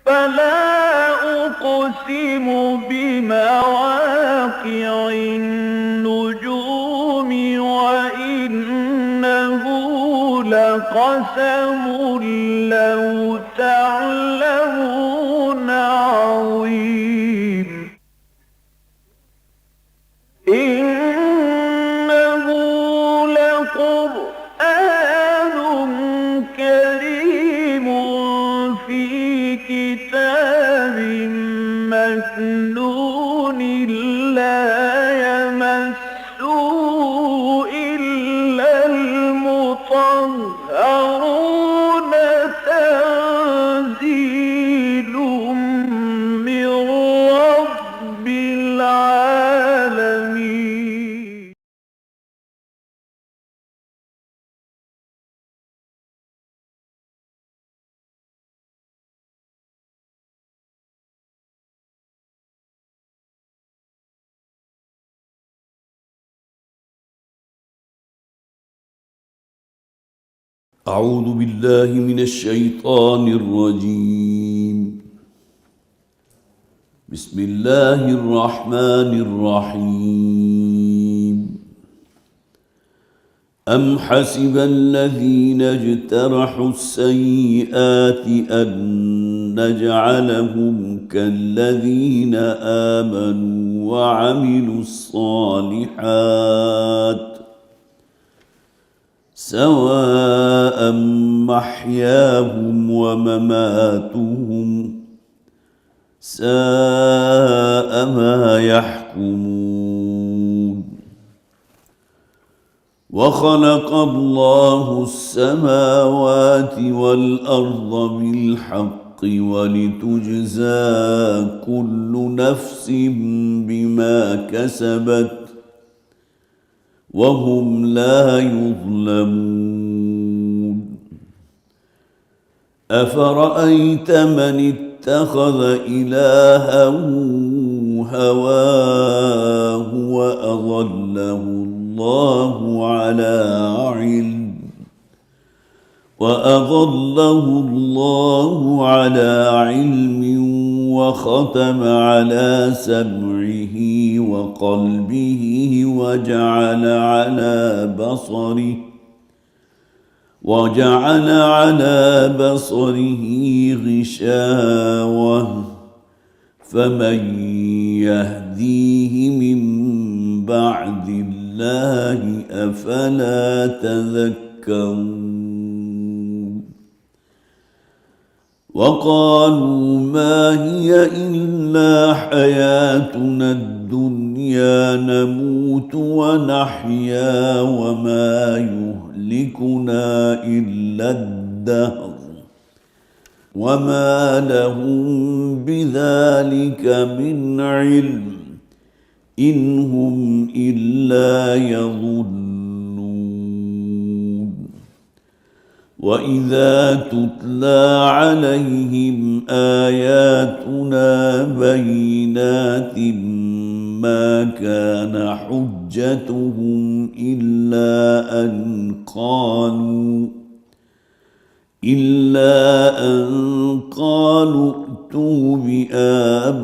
فلا أقسم بمواقع النجوم وإنه لقسم لو تعلمون عظيم إنه لقرآن كريم في كتاب مكنون لا يمسه إلا المطهرون تنزيل من رب العالمين أعوذ بالله من الشيطان الرجيم. بسم الله الرحمن الرحيم. أم حسب الذين اجترحوا السيئات أن نجعلهم كالذين آمنوا وعملوا الصالحات سواء محياهم ومماتهم ساء ما يحكمون. وخلق الله السماوات والأرض بالحق ولتجزى كل نفس بما كسبت وهم لا يظلمون. أفرأيت من اتخذ إلهه هواه وأضله الله على علم وختم على سمعه وقلبه وجعل على بصره غشاوة فمن يهديه من بعد الله أفلا تذكرون. وقالوا ما هي إلا حياتنا الدنيا نموت ونحيا وما يهلكنا إلا الدهر وما لهم بذلك من علم إن هم إلا يظنون. وإذا تتلى عليهم آياتنا بينات ما كان حجتهم إلا أن قالوا ائتوا بآبائنا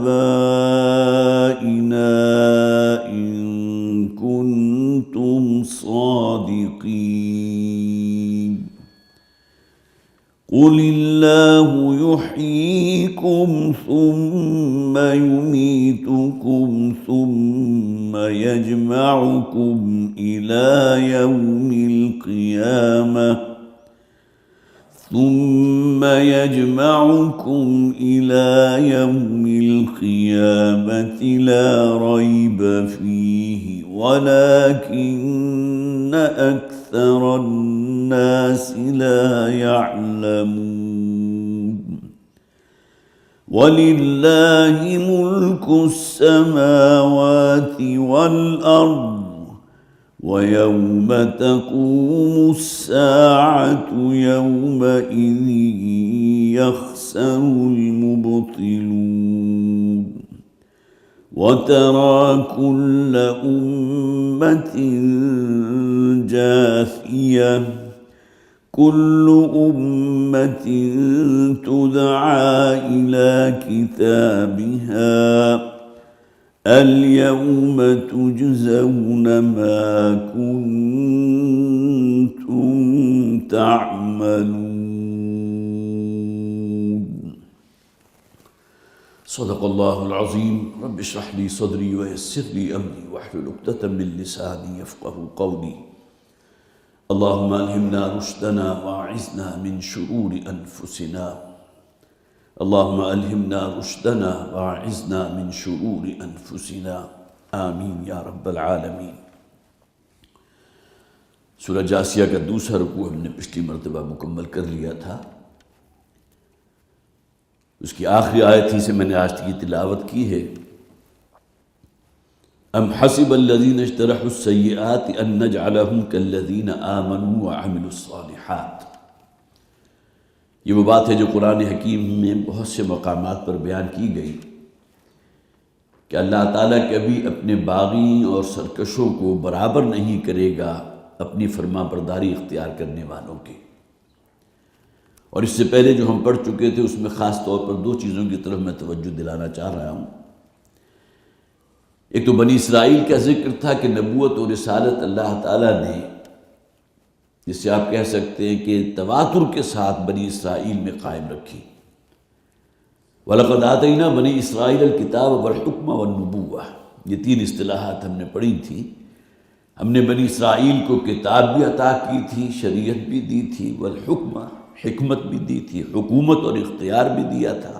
إن كنتم صادقين. قل الله يحييكم ثم يميتكم ثم يجمعكم إلى يوم القيامة لا ريب فيه ولكن أكثر الناس لا يعلمون. ولله ملك السماوات والأرض ويوم تقوم الساعة يومئذ يخسر المبطلون. وترى كل أمة جاثية كل أمة تدعى إلى كتابها اليوم تجزون ما كنتم تعملون. صدق الله العظيم. رب اشرح لي صدري ويسر لي أمري واحلل عقدة من لساني يفقهوا قولي. اللهم ألهمنا رشدنا وأعذنا من شرور أنفسنا. اللهم ألهمنا رشدنا وأعذنا من شرور أنفسنا. آمین یا رب العالمین. سورہ جاسیہ کا دوسرا رکوع ہم نے پچھلی مرتبہ مکمل کر لیا تھا. اس کی آخری آیت ہی سے میں نے آج کی تلاوت کی ہے. ام حسب الذین اجترحوا السیئات ان نجعلهم كالذین آمنوا وعملوا الصالحات. یہ وہ بات ہے جو قرآن حکیم میں بہت سے مقامات پر بیان کی گئی کہ اللہ تعالیٰ کبھی اپنے باغی اور سرکشوں کو برابر نہیں کرے گا اپنی فرما برداری اختیار کرنے والوں کے. اور اس سے پہلے جو ہم پڑھ چکے تھے اس میں خاص طور پر دو چیزوں کی طرف میں توجہ دلانا چاہ رہا ہوں. ایک تو بنی اسرائیل کا ذکر تھا کہ نبوت اور رسالت اللہ تعالیٰ نے، جس سے آپ کہہ سکتے ہیں کہ تواتر کے ساتھ بنی اسرائیل میں قائم رکھی. وَلَقَدْ آتَيْنَا بَنِي إِسْرَائِيلَ الْكِتَابَ وَالْحُكْمَ وَالنُّبُوَّةَ. یہ تین اصطلاحات ہم نے پڑھی تھی. ہم نے بنی اسرائیل کو کتاب بھی عطا کی تھی، شریعت بھی دی تھی، والحکم حکمت بھی دی تھی، حکومت اور اختیار بھی دیا تھا.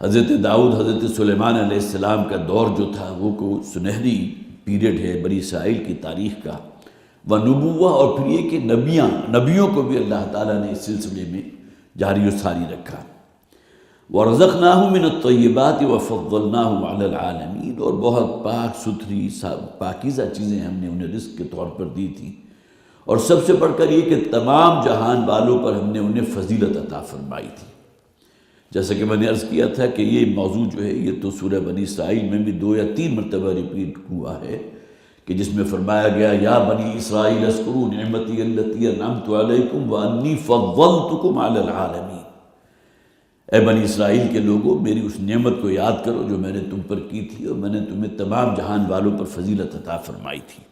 حضرت داؤد، حضرت سلیمان علیہ السلام کا دور جو تھا وہ کو سنہری پیریڈ ہے بنی اسرائیل کی تاریخ کا. ونبوہ، اور پھر یہ کہ نبیوں کو بھی اللہ تعالیٰ نے اس سلسلے میں جاری و ساری رکھا. وَرَزَقْنَاهُمْ مِنَ الطَّيِّبَاتِ وَفَضَّلْنَاهُمْ عَلَى الْعَالَمِينَ. اور بہت پاک ستھری پاکیزہ چیزیں ہم نے انہیں رزق کے طور پر دی تھی. اور سب سے بڑھ کر یہ کہ تمام جہان والوں پر ہم نے انہیں فضیلت عطا فرمائی تھی. جیسا کہ میں نے عرض کیا تھا کہ یہ موضوع جو ہے یہ تو سورہ بنی اسرائیل میں بھی 2 یا 3 مرتبہ ریپیٹ ہوا ہے کہ جس میں فرمایا گیا یا بنی اسرائیل اذکروا نعمتی التی انعمت علیکم وانی فضلتکم علی العالمین. اے بنی اسرائیل کے لوگوں، میری اس نعمت کو یاد کرو جو میں نے تم پر کی تھی اور میں نے تمہیں تمام جہان والوں پر فضیلت عطا فرمائی تھی.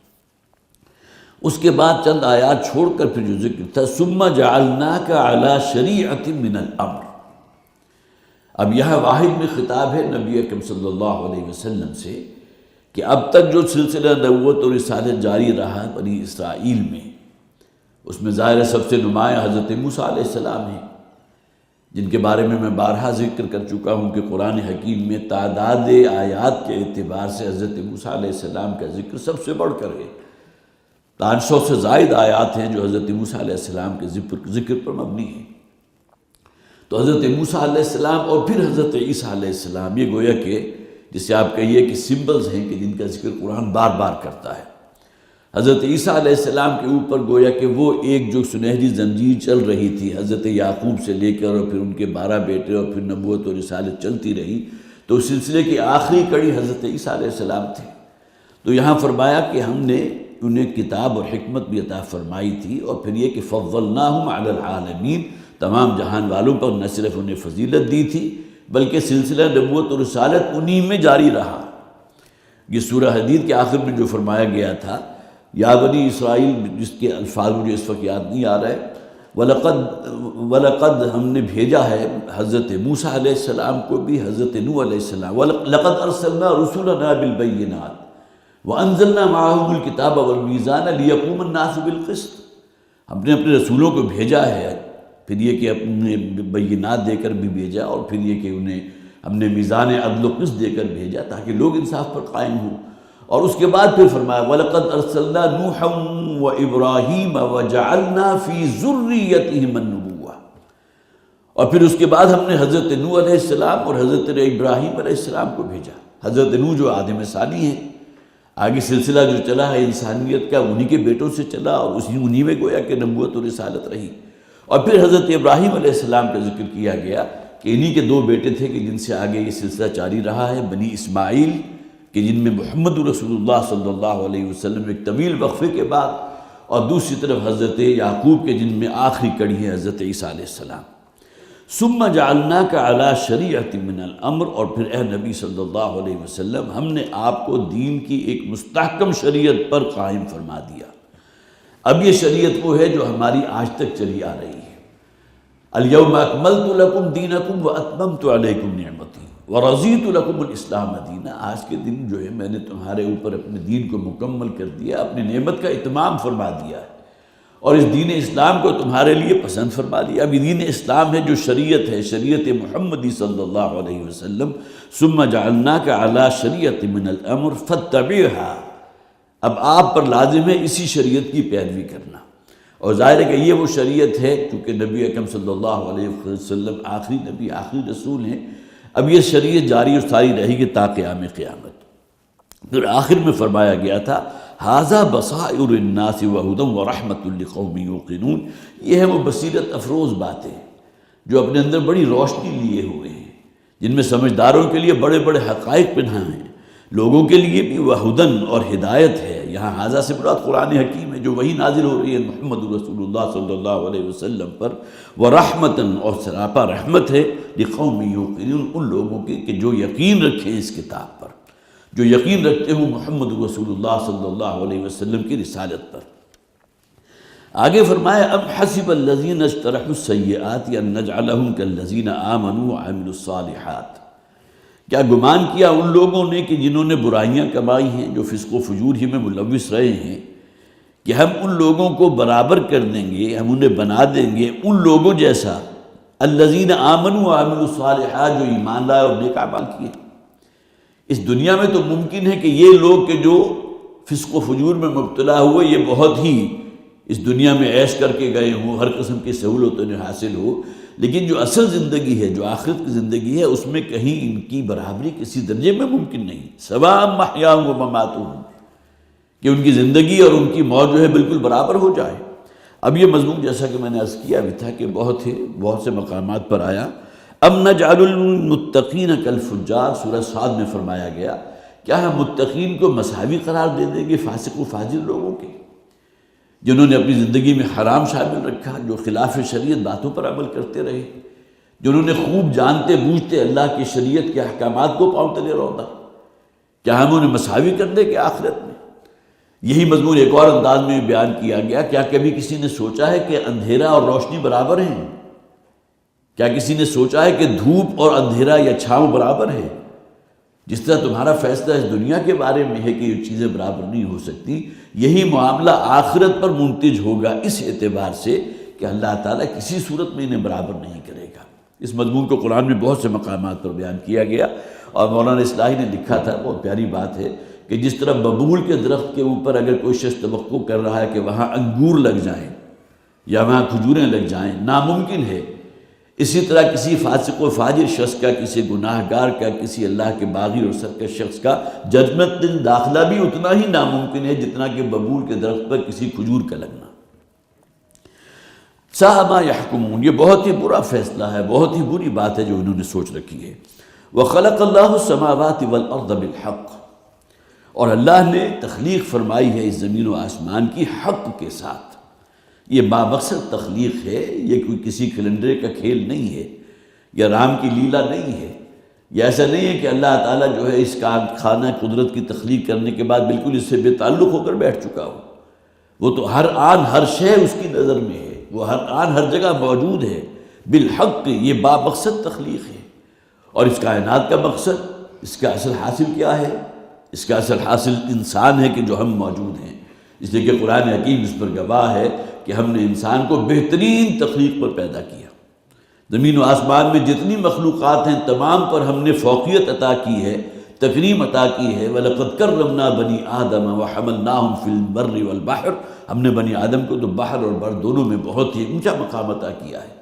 اس کے بعد چند آیات چھوڑ کر پھر جو ذکر تھا ثم جعلناک علی شریعۃ من الامر. اب یہاں واحد میں خطاب ہے نبی اکرم صلی اللہ علیہ وسلم سے کہ اب تک جو سلسلہ نبوت اور رسالت جاری رہا بنی اسرائیل میں، اس میں ظاہر سب سے نمایاں حضرت موسیٰ علیہ السلام ہیں، جن کے بارے میں بارہا ذکر کر چکا ہوں کہ قرآن حکیم میں تعداد آیات کے اعتبار سے حضرت موسیٰ علیہ السلام کا ذکر سب سے بڑھ کر ہے. 500 سے زائد آیات ہیں جو حضرت موسیٰ علیہ السلام کے ذکر پر مبنی ہیں. تو حضرت موسیٰ علیہ السلام اور پھر حضرت عیسیٰ علیہ السلام، یہ گویا کہ جسے آپ کہیے کہ سمبلز ہیں کہ جن کا ذکر قرآن بار بار کرتا ہے. حضرت عیسیٰ علیہ السلام کے اوپر گویا کہ وہ ایک جو سنہری زنجیر چل رہی تھی حضرت یعقوب سے لے کر اور پھر ان کے 12 بیٹے اور پھر نبوت اور رسالت چلتی رہی، تو اس سلسلے کی آخری کڑی حضرت عیسیٰ علیہ السلام تھے. تو یہاں فرمایا کہ ہم نے انہیں کتاب اور حکمت بھی عطا فرمائی تھی، اور پھر یہ کہ فضلناہم علی العالمین، تمام جہان والوں پر نہ صرف انہیں فضیلت دی تھی بلکہ سلسلہ نبوت اور رسالت انہی میں جاری رہا. یہ سورہ حدید کے آخر میں جو فرمایا گیا تھا یا بنی اسرائیل، جس کے الفاظ مجھے اس وقت یاد نہیں آ رہے، وَلَقَدْ ہم نے بھیجا ہے حضرت موسیٰ علیہ السلام کو بھی، حضرت نوح علیہ السلام، وَلَقَدْ أَرْسَلْنَا رُسُلَنَا بِالْبَيِّنَاتِ وَأَنزَلْنَا مَعَهُمُ الْكِتَابَ وَالْمِيزَانَ لِيَقُومَ النَّاسُ بِالْقِسْطِ. ہم نے اپنے رسولوں کو بھیجا ہے، پھر یہ کہ اپنے بینات دے کر بھی بھیجا، اور پھر یہ کہ انہیں ہم نے میزان عدل و قسط دے کر بھیجا تاکہ لوگ انصاف پر قائم ہوں. اور اس کے بعد پھر فرمایا وَلَقَدْ أَرْسَلْنَا نُوحًا وَإِبْرَاهِيمَ وَجَعَلْنَا فِي ذُرِّيَّتِهِمَا النُّبُوَّةَ. اور پھر اس کے بعد ہم نے حضرت نوح علیہ السلام اور حضرت ابراہیم علیہ السلام کو بھیجا. حضرت نوح جو آدم ثانی ہیں، آگے سلسلہ جو چلا ہے انسانیت کا انہی کے بیٹوں سے چلا اور انہی میں گویا کہ نبوت و رسالت رہی. اور پھر حضرت ابراہیم علیہ السلام کا ذکر کیا گیا کہ انہی کے 2 بیٹے تھے کہ جن سے آگے یہ سلسلہ جاری رہا ہے، بنی اسماعیل کہ جن میں محمد رسول اللہ صلی اللہ علیہ وسلم ایک طویل وقفے کے بعد، اور دوسری طرف حضرت یعقوب کے جن میں آخری کڑی ہے حضرت عیسیٰ علیہ السلام۔ ثم جعلناک علی شریعۃ من الامر، اور پھر اے نبی صلی اللہ علیہ وسلم ہم نے آپ کو دین کی ایک مستحکم شریعت پر قائم فرما دیا۔ اب یہ شریعت وہ ہے جو ہماری آج تک چلی آ رہی ہے۔ الیوم اکملت لکم دینکم واتممت علیکم نعمتی ورضیت لکم الاسلام دینا، آج کے دن جو ہے میں نے تمہارے اوپر اپنے دین کو مکمل کر دیا، اپنی نعمت کا اتمام فرما دیا ہے، اور اس دین اسلام کو تمہارے لیے پسند فرما دیا۔ اب یہ دین اسلام ہے جو شریعت ہے، شریعت محمدی صلی اللہ علیہ وسلم۔ ثم جعلناک علی شریعۃ من الامر فاتبعها، اب آپ پر لازم ہے اسی شریعت کی پیروی کرنا، اور ظاہر ہے کہ یہ وہ شریعت ہے چونکہ نبی اکرم صلی اللہ علیہ وسلم آخری نبی آخری رسول ہیں، اب یہ شریعت جاری اور ساری رہے گی تا قیام قیامت۔ پھر آخر میں فرمایا گیا تھا ھذا بصائر الناس وہدی ورحمۃ لقوم یوقنون، یہ ہے وہ بصیرت افروز باتیں جو اپنے اندر بڑی روشنی لیے ہوئے ہیں، جن میں سمجھداروں کے لیے بڑے بڑے حقائق پنہاں ہیں، لوگوں کے لیے بھی وہدن اور ہدایت ہے۔ یہاں ھذا سے مراد قرآن حکیم ہے جو وہی نازل ہو رہی ہے محمد رسول اللہ صلی اللہ علیہ وسلم پر، ورحمتاً، اور سراپا رحمت ہے لقوم یوقنون، ان لوگوں کے کہ جو یقین رکھیں اس کتاب پر، جو یقین رکھتے ہوں محمد رسول اللہ صلی اللہ علیہ وسلم کی رسالت پر۔ آگے فرمایا ام حسب الذین اجترحوا السیئات ان نجعلہم کالذین آمنوا وعملوا الصالحات، کیا گمان کیا ان لوگوں نے کہ جنہوں نے برائیاں کمائی ہیں، جو فسق و فجور ہی میں ملوث رہے ہیں، کہ ہم ان لوگوں کو برابر کر دیں گے، ہم انہیں بنا دیں گے ان لوگوں جیسا، الذین آمنوا وعملوا الصالحات، جو ایمان لائے اور نیک اعمال کیے۔ اس دنیا میں تو ممکن ہے کہ یہ لوگ کہ جو فسق و فجور میں مبتلا ہوئے یہ بہت ہی اس دنیا میں عیش کر کے گئے ہوں، ہر قسم کی سہولت انہیں حاصل ہو، لیکن جو اصل زندگی ہے، جو آخرت کی زندگی ہے، اس میں کہیں ان کی برابری کسی درجے میں ممکن نہیں۔ سواء محیاہم و مماتہم، کہ ان کی زندگی اور ان کی موت جو ہے بالکل برابر ہو جائے۔ اب یہ مضمون جیسا کہ میں نے عرض کیا بھی تھا کہ بہت سے مقامات پر آیا۔ ام نجعل المتقین کالفجار، سورہ صاد میں فرمایا گیا کیا ہم متقین کو مساوی قرار دے دیں گے فاسق و فاجر لوگوں کے، جنہوں نے اپنی زندگی میں حرام شامل رکھا، جو خلاف شریعت باتوں پر عمل کرتے رہے، جنہوں نے خوب جانتے بوجھتے اللہ کی شریعت کے احکامات کو پاؤں تلے روندا، کیا ہم انہیں مساوی کر دیں کہ آخرت میں؟ یہی مضمون ایک اور انداز میں بیان کیا گیا، کیا کبھی کسی نے سوچا ہے کہ اندھیرا اور روشنی برابر ہیں؟ کیا کسی نے سوچا ہے کہ دھوپ اور اندھیرا یا چھاؤں برابر ہے؟ جس طرح تمہارا فیصلہ اس دنیا کے بارے میں ہے کہ یہ چیزیں برابر نہیں ہو سکتی، یہی معاملہ آخرت پر منتج ہوگا اس اعتبار سے کہ اللہ تعالیٰ کسی صورت میں انہیں برابر نہیں کرے گا۔ اس مضمون کو قرآن میں بہت سے مقامات پر بیان کیا گیا، اور مولانا اصلاحی نے لکھا تھا، بہت پیاری بات ہے، کہ جس طرح ببول کے درخت کے اوپر اگر کوئی شخص توقع کر رہا ہے کہ وہاں انگور لگ جائیں یا وہاں کھجوریں لگ جائیں، ناممکن ہے، اسی طرح کسی فاسق و فاجر شخص کا، کسی گناہ گار کا، کسی اللہ کے باغی اور سرکش شخص کا جنت میں داخلہ بھی اتنا ہی ناممکن ہے جتنا کہ ببول کے درخت پر کسی کھجور کا لگنا۔ ساء ما یحکمون، یہ بہت ہی برا فیصلہ ہے، بہت ہی بری بات ہے جو انہوں نے سوچ رکھی ہے۔ وَخَلَقَ اللَّهُ السَّمَاوَاتِ وَالْأَرْضَ بِالْحَقِّ، اور اللہ نے تخلیق فرمائی ہے اس زمین و آسمان کی حق کے ساتھ۔ یہ بامقصد تخلیق ہے، یہ کوئی کسی کیلنڈر کا کھیل نہیں ہے، یا رام کی لیلا نہیں ہے، یا ایسا نہیں ہے کہ اللہ تعالیٰ جو ہے اس خانہ قدرت کی تخلیق کرنے کے بعد بالکل اس سے بے تعلق ہو کر بیٹھ چکا ہو۔ وہ تو ہر آن ہر شے اس کی نظر میں ہے، وہ ہر آن ہر جگہ موجود ہے۔ بالحق، یہ بامقصد تخلیق ہے، اور اس کائنات کا مقصد، اس کا اصل حاصل کیا ہے؟ اس کا اصل حاصل انسان ہے کہ جو ہم موجود ہیں، اس لیے کہ قرآن حکیم اس پر گواہ ہے کہ ہم نے انسان کو بہترین تخلیق پر پیدا کیا۔ زمین و آسمان میں جتنی مخلوقات ہیں تمام پر ہم نے فوقیت عطا کی ہے، تکریم عطا کی ہے۔ وَلَقَدْ كَرَّمْنَا بَنِي آدَمَ وَحَمَلْنَاهُمْ فِي الْبَرِّ وَالْبَحْرِ، ہم نے بنی آدم کو تو بحر اور بر دونوں میں بہت ہی اونچا مقام عطا کیا ہے۔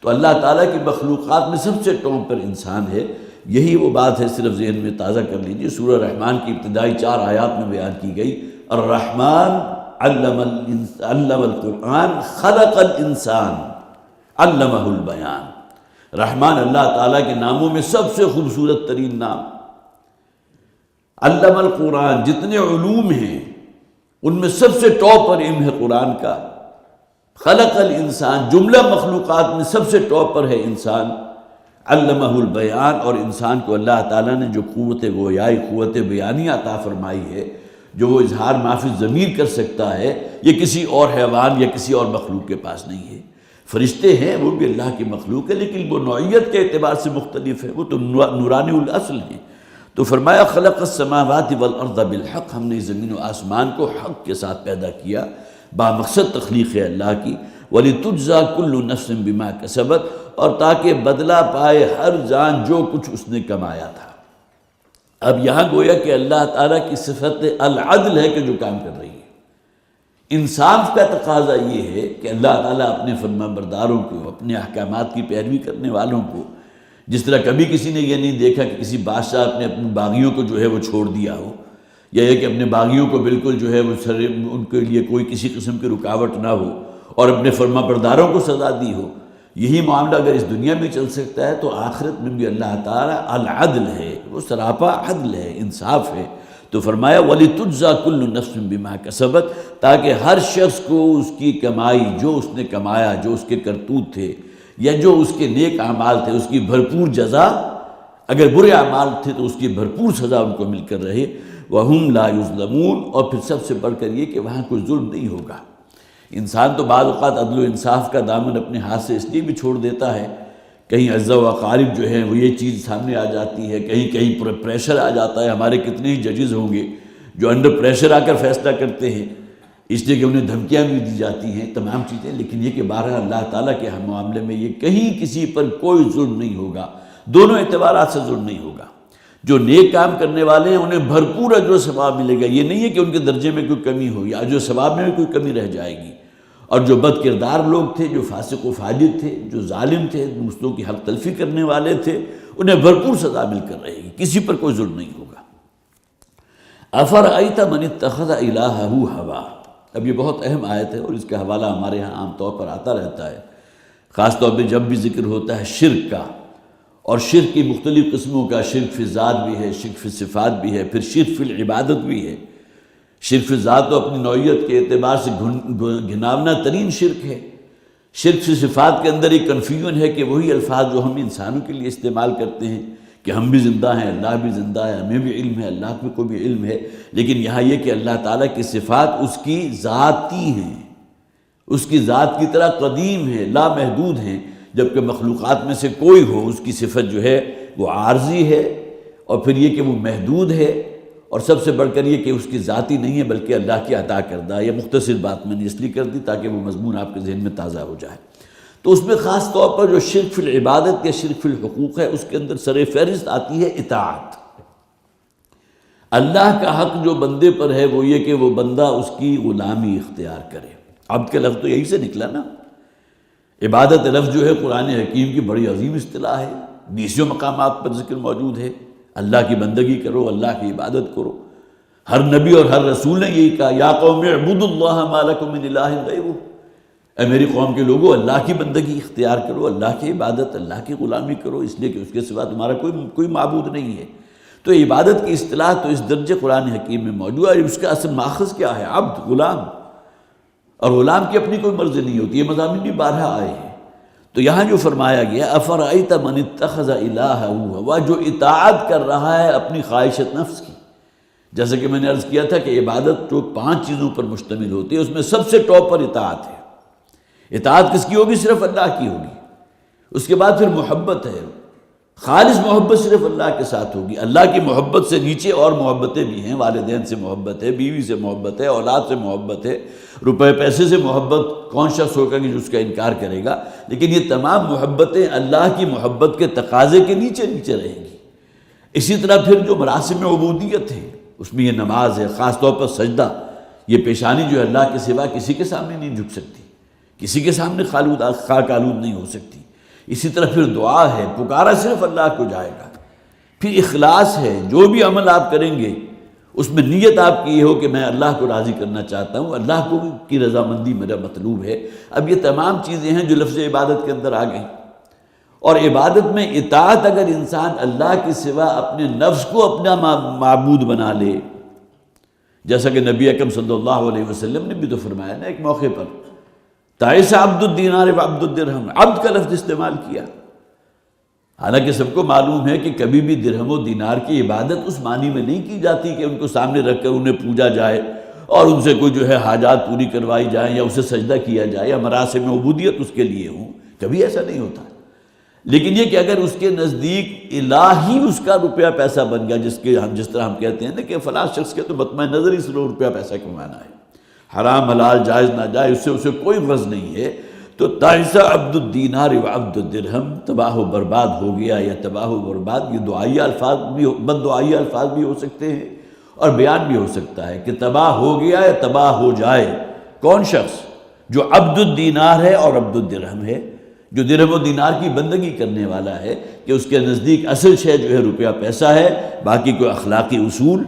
تو اللہ تعالیٰ کی مخلوقات میں سب سے ٹاپ پر انسان ہے۔ یہی وہ بات ہے، صرف ذہن میں تازہ کر لیجئے، سورہ رحمان کی ابتدائی 4 آیات میں بیان کی گئی، الرحمن علم القرآن خلق الانسان علمہ البیان۔ رحمان اللہ تعالیٰ کے ناموں میں سب سے خوبصورت ترین نام۔ علم القرآن، جتنے علوم ہیں ان میں سب سے ٹاپ پر علم ہے قرآن کا۔ خلق الانسان، جملہ مخلوقات میں سب سے ٹاپ پر ہے انسان۔ علمہ البیان، اور انسان کو اللہ تعالیٰ نے جو قوت گویائی، قوت بیانی عطا فرمائی ہے، جو وہ اظہار معافی ضمیر کر سکتا ہے، یہ کسی اور حیوان یا کسی اور مخلوق کے پاس نہیں ہے۔ فرشتے ہیں، وہ بھی اللہ کی مخلوق ہے، لیکن وہ نوعیت کے اعتبار سے مختلف ہے، وہ تو نورانی الاصل ہیں۔ تو فرمایا خلق السماوات والارض بالحق، ہم نے زمین و آسمان کو حق کے ساتھ پیدا کیا، بامقصد تخلیق ہے اللہ کی۔ وَلِتُجْزَى كُلُّ نَفْسٍ بِمَا كَسَبَتْ، اور تاکہ بدلہ پائے ہر جان جو کچھ اس نے کمایا تھا۔ اب یہاں گویا کہ اللہ تعالیٰ کی صفت العدل ہے کہ جو کام کر رہی ہے۔ انصاف کا تقاضا یہ ہے کہ اللہ تعالیٰ اپنے فرما برداروں کو، اپنے احکامات کی پیروی کرنے والوں کو، جس طرح کبھی کسی نے یہ نہیں دیکھا کہ کسی بادشاہ اپنے باغیوں کو جو ہے وہ چھوڑ دیا ہو، یا یہ کہ اپنے باغیوں کو بالکل جو ہے وہ ان کے لیے کوئی کسی قسم کی رکاوٹ نہ ہو اور اپنے فرما برداروں کو سزا دی ہو۔ یہی معاملہ اگر اس دنیا میں چل سکتا ہے تو آخرت میں بھی اللہ تعالیٰ العدل ہے، وہ سراپا عدل ہے، انصاف ہے۔ تو فرمایا وَلِتُجْزَى كُلُّ نَفْسٍ بِمَا كَسَبَتْ، تاکہ ہر شخص کو اس کی کمائی، جو اس نے کمایا، جو اس کے کرتوت تھے یا جو اس کے نیک اعمال تھے، اس کی بھرپور جزا، اگر برے اعمال تھے تو اس کی بھرپور سزا ان کو مل کر رہے۔ وَهُمْ لَا يُظْلَمُونَ، اور پھر سب سے بڑھ کر یہ کہ وہاں کوئی ظلم نہیں ہوگا۔ انسان تو بعض اوقات عدل و انصاف کا دامن اپنے ہاتھ سے اس لیے بھی چھوڑ دیتا ہے، کہیں عزا و اقارب جو ہے وہ یہ چیز سامنے آ جاتی ہے، کہیں پریشر آ جاتا ہے۔ ہمارے کتنے ہی ججز ہوں گے جو انڈر پریشر آ کر فیصلہ کرتے ہیں، اس لیے کہ انہیں دھمکیاں بھی دی جاتی ہیں، تمام چیزیں، لیکن یہ کہ بہرحال اللہ تعالیٰ کے معاملے میں یہ کہیں کسی پر کوئی ظلم نہیں ہوگا، دونوں اعتبارات سے ظلم نہیں ہوگا۔ جو نیک کام کرنے والے ہیں انہیں بھرپور اجر و ثواب ملے گا، یہ نہیں ہے کہ ان کے درجے میں کوئی کمی ہو یا اجر و ثواب میں کوئی کمی رہ جائے گی۔ اور جو بد کردار لوگ تھے، جو فاسق و فاجر تھے، جو ظالم تھے، دوسروں کی حق تلفی کرنے والے تھے، انہیں بھرپور سزا مل کر رہے گی، کسی پر کوئی ظلم نہیں ہوگا۔ أَفَرَأَيْتَ مَنِ اتَّخَذَ إِلَٰهَهُ هَوَاهُ، اب یہ بہت اہم آیت ہے اور اس کا حوالہ ہمارے ہاں عام طور پر آتا رہتا ہے، خاص طور پہ جب بھی ذکر ہوتا ہے شرک کا، اور شرک کی مختلف قسموں کا، شرک فی الذات بھی ہے، شرک فی الصفات بھی ہے، پھر شرک فی العبادت بھی ہے۔ شرک فی الذات تو اپنی نوعیت کے اعتبار سے گھناونا ترین شرک ہے۔ شرک فی صفات کے اندر ایک کنفیوژن ہے کہ وہی الفاظ جو ہم انسانوں کے لیے استعمال کرتے ہیں کہ ہم بھی زندہ ہیں، اللہ بھی زندہ ہے، ہمیں بھی علم ہے، اللہ کو بھی علم ہے، لیکن یہاں یہ کہ اللہ تعالیٰ کی صفات اس کی ذاتی ہیں، اس کی ذات کی طرح قدیم ہے، لا محدود ہیں، جبکہ مخلوقات میں سے کوئی ہو اس کی صفت جو ہے وہ عارضی ہے، اور پھر یہ کہ وہ محدود ہے، اور سب سے بڑھ کر یہ کہ اس کی ذاتی نہیں ہے بلکہ اللہ کی عطا کردہ۔ یہ مختصر بات میں نے اس لیے کر دی تاکہ وہ مضمون آپ کے ذہن میں تازہ ہو جائے۔ تو اس میں خاص طور پر جو شرک فی العبادت یا شرک فی الحقوق ہے، اس کے اندر سر فہرست آتی ہے اطاعت۔ اللہ کا حق جو بندے پر ہے وہ یہ کہ وہ بندہ اس کی غلامی اختیار کرے۔ عبد کا لفظ تو یہی سے نکلا نا۔ عبادت لفظ جو ہے قرآن حکیم کی بڑی عظیم اصطلاح ہے، 20 مقامات پر ذکر موجود ہے۔ اللہ کی بندگی کرو، اللہ کی عبادت کرو۔ ہر نبی اور ہر رسول نے یہی کہا، یا قوم اعبدوا اللہ ما لکم من الہ غیرہ، اے میری قوم کے لوگوں اللہ کی بندگی اختیار کرو، اللہ کی عبادت، اللہ کی غلامی کرو، اس لیے کہ اس کے سوا تمہارا کوئی معبود نہیں ہے۔ تو عبادت کی اصطلاح تو اس درجے قرآن حکیم میں موجود ہے۔ اس کا اصل ماخذ کیا ہے؟ عبد، غلام، اور غلام کی اپنی کوئی مرضی نہیں ہوتی، یہ مضامین بھی بارہا آئے ہیں۔ تو یہاں جو فرمایا گیا افرأیت من اتخذ الہہ ہوا، جو اطاعت کر رہا ہے اپنی خواہشت نفس کی۔ جیسا کہ میں نے عرض کیا تھا کہ عبادت جو 5 چیزوں پر مشتمل ہوتی ہے، اس میں سب سے ٹاپ پر اطاعت ہے۔ اطاعت کس کی ہوگی؟ صرف اللہ کی ہوگی۔ اس کے بعد پھر محبت ہے، خالص محبت صرف اللہ کے ساتھ ہوگی۔ اللہ کی محبت سے نیچے اور محبتیں بھی ہیں، والدین سے محبت ہے، بیوی سے محبت ہے، اولاد سے محبت ہے، روپے پیسے سے محبت کون شخص ہوگا کہ جو اس کا انکار کرے گا، لیکن یہ تمام محبتیں اللہ کی محبت کے تقاضے کے نیچے نیچے رہیں گی۔ اسی طرح پھر جو مراسم عبودیت ہے، اس میں یہ نماز ہے، خاص طور پر سجدہ، یہ پیشانی جو ہے اللہ کے سوا کسی کے سامنے نہیں جھک سکتی، کسی کے سامنے خاک آلود نہیں ہو سکتی۔ اسی طرح پھر دعا ہے، پکارا صرف اللہ کو جائے گا۔ پھر اخلاص ہے، جو بھی عمل آپ کریں گے اس میں نیت آپ کی یہ ہو کہ میں اللہ کو راضی کرنا چاہتا ہوں، اللہ کو کی رضامندی میرا مطلوب ہے۔ اب یہ تمام چیزیں ہیں جو لفظ عبادت کے اندر آ گئیں۔ اور عبادت میں اطاعت اگر انسان اللہ کے سوا اپنے نفس کو اپنا معبود بنا لے، جیسا کہ نبی اکرم صلی اللہ علیہ وسلم نے بھی تو فرمایا نا ایک موقع پر، تعیس عبد الدینار و عبد الدرہم، عبد کا لفظ استعمال کیا۔ حالانکہ سب کو معلوم ہے کہ کبھی بھی درہم و دینار کی عبادت اس معنی میں نہیں کی جاتی کہ ان کو سامنے رکھ کر انہیں پوجا جائے اور ان سے کوئی جو ہے حاجات پوری کروائی جائیں یا اسے سجدہ کیا جائے یا مراسم عبودیت اس کے لیے ہوں، کبھی ایسا نہیں ہوتا۔ لیکن یہ کہ اگر اس کے نزدیک الہی اس کا روپیہ پیسہ بن گیا، جس طرح ہم کہتے ہیں نا کہ فلاں شخص کے تو مطمئن نظر ہی صرف روپیہ پیسہ کمانا ہے، حرام حلال جائز ناجائز اس سے اسے کوئی غرض نہیں ہے، تو تعیس عبد الدینار و عبد الدرہم، تباہ و برباد ہو گیا یا تباہ و برباد، یہ دعائیہ الفاظ بھی بد دعائیہ الفاظ بھی ہو سکتے ہیں اور بیان بھی ہو سکتا ہے کہ تباہ ہو گیا یا تباہ ہو جائے کون شخص؟ جو عبد الدینار ہے اور عبد الدرہم ہے، جو درہم و دینار کی بندگی کرنے والا ہے کہ اس کے نزدیک اصل شے جو ہے روپیہ پیسہ ہے، باقی کوئی اخلاقی اصول،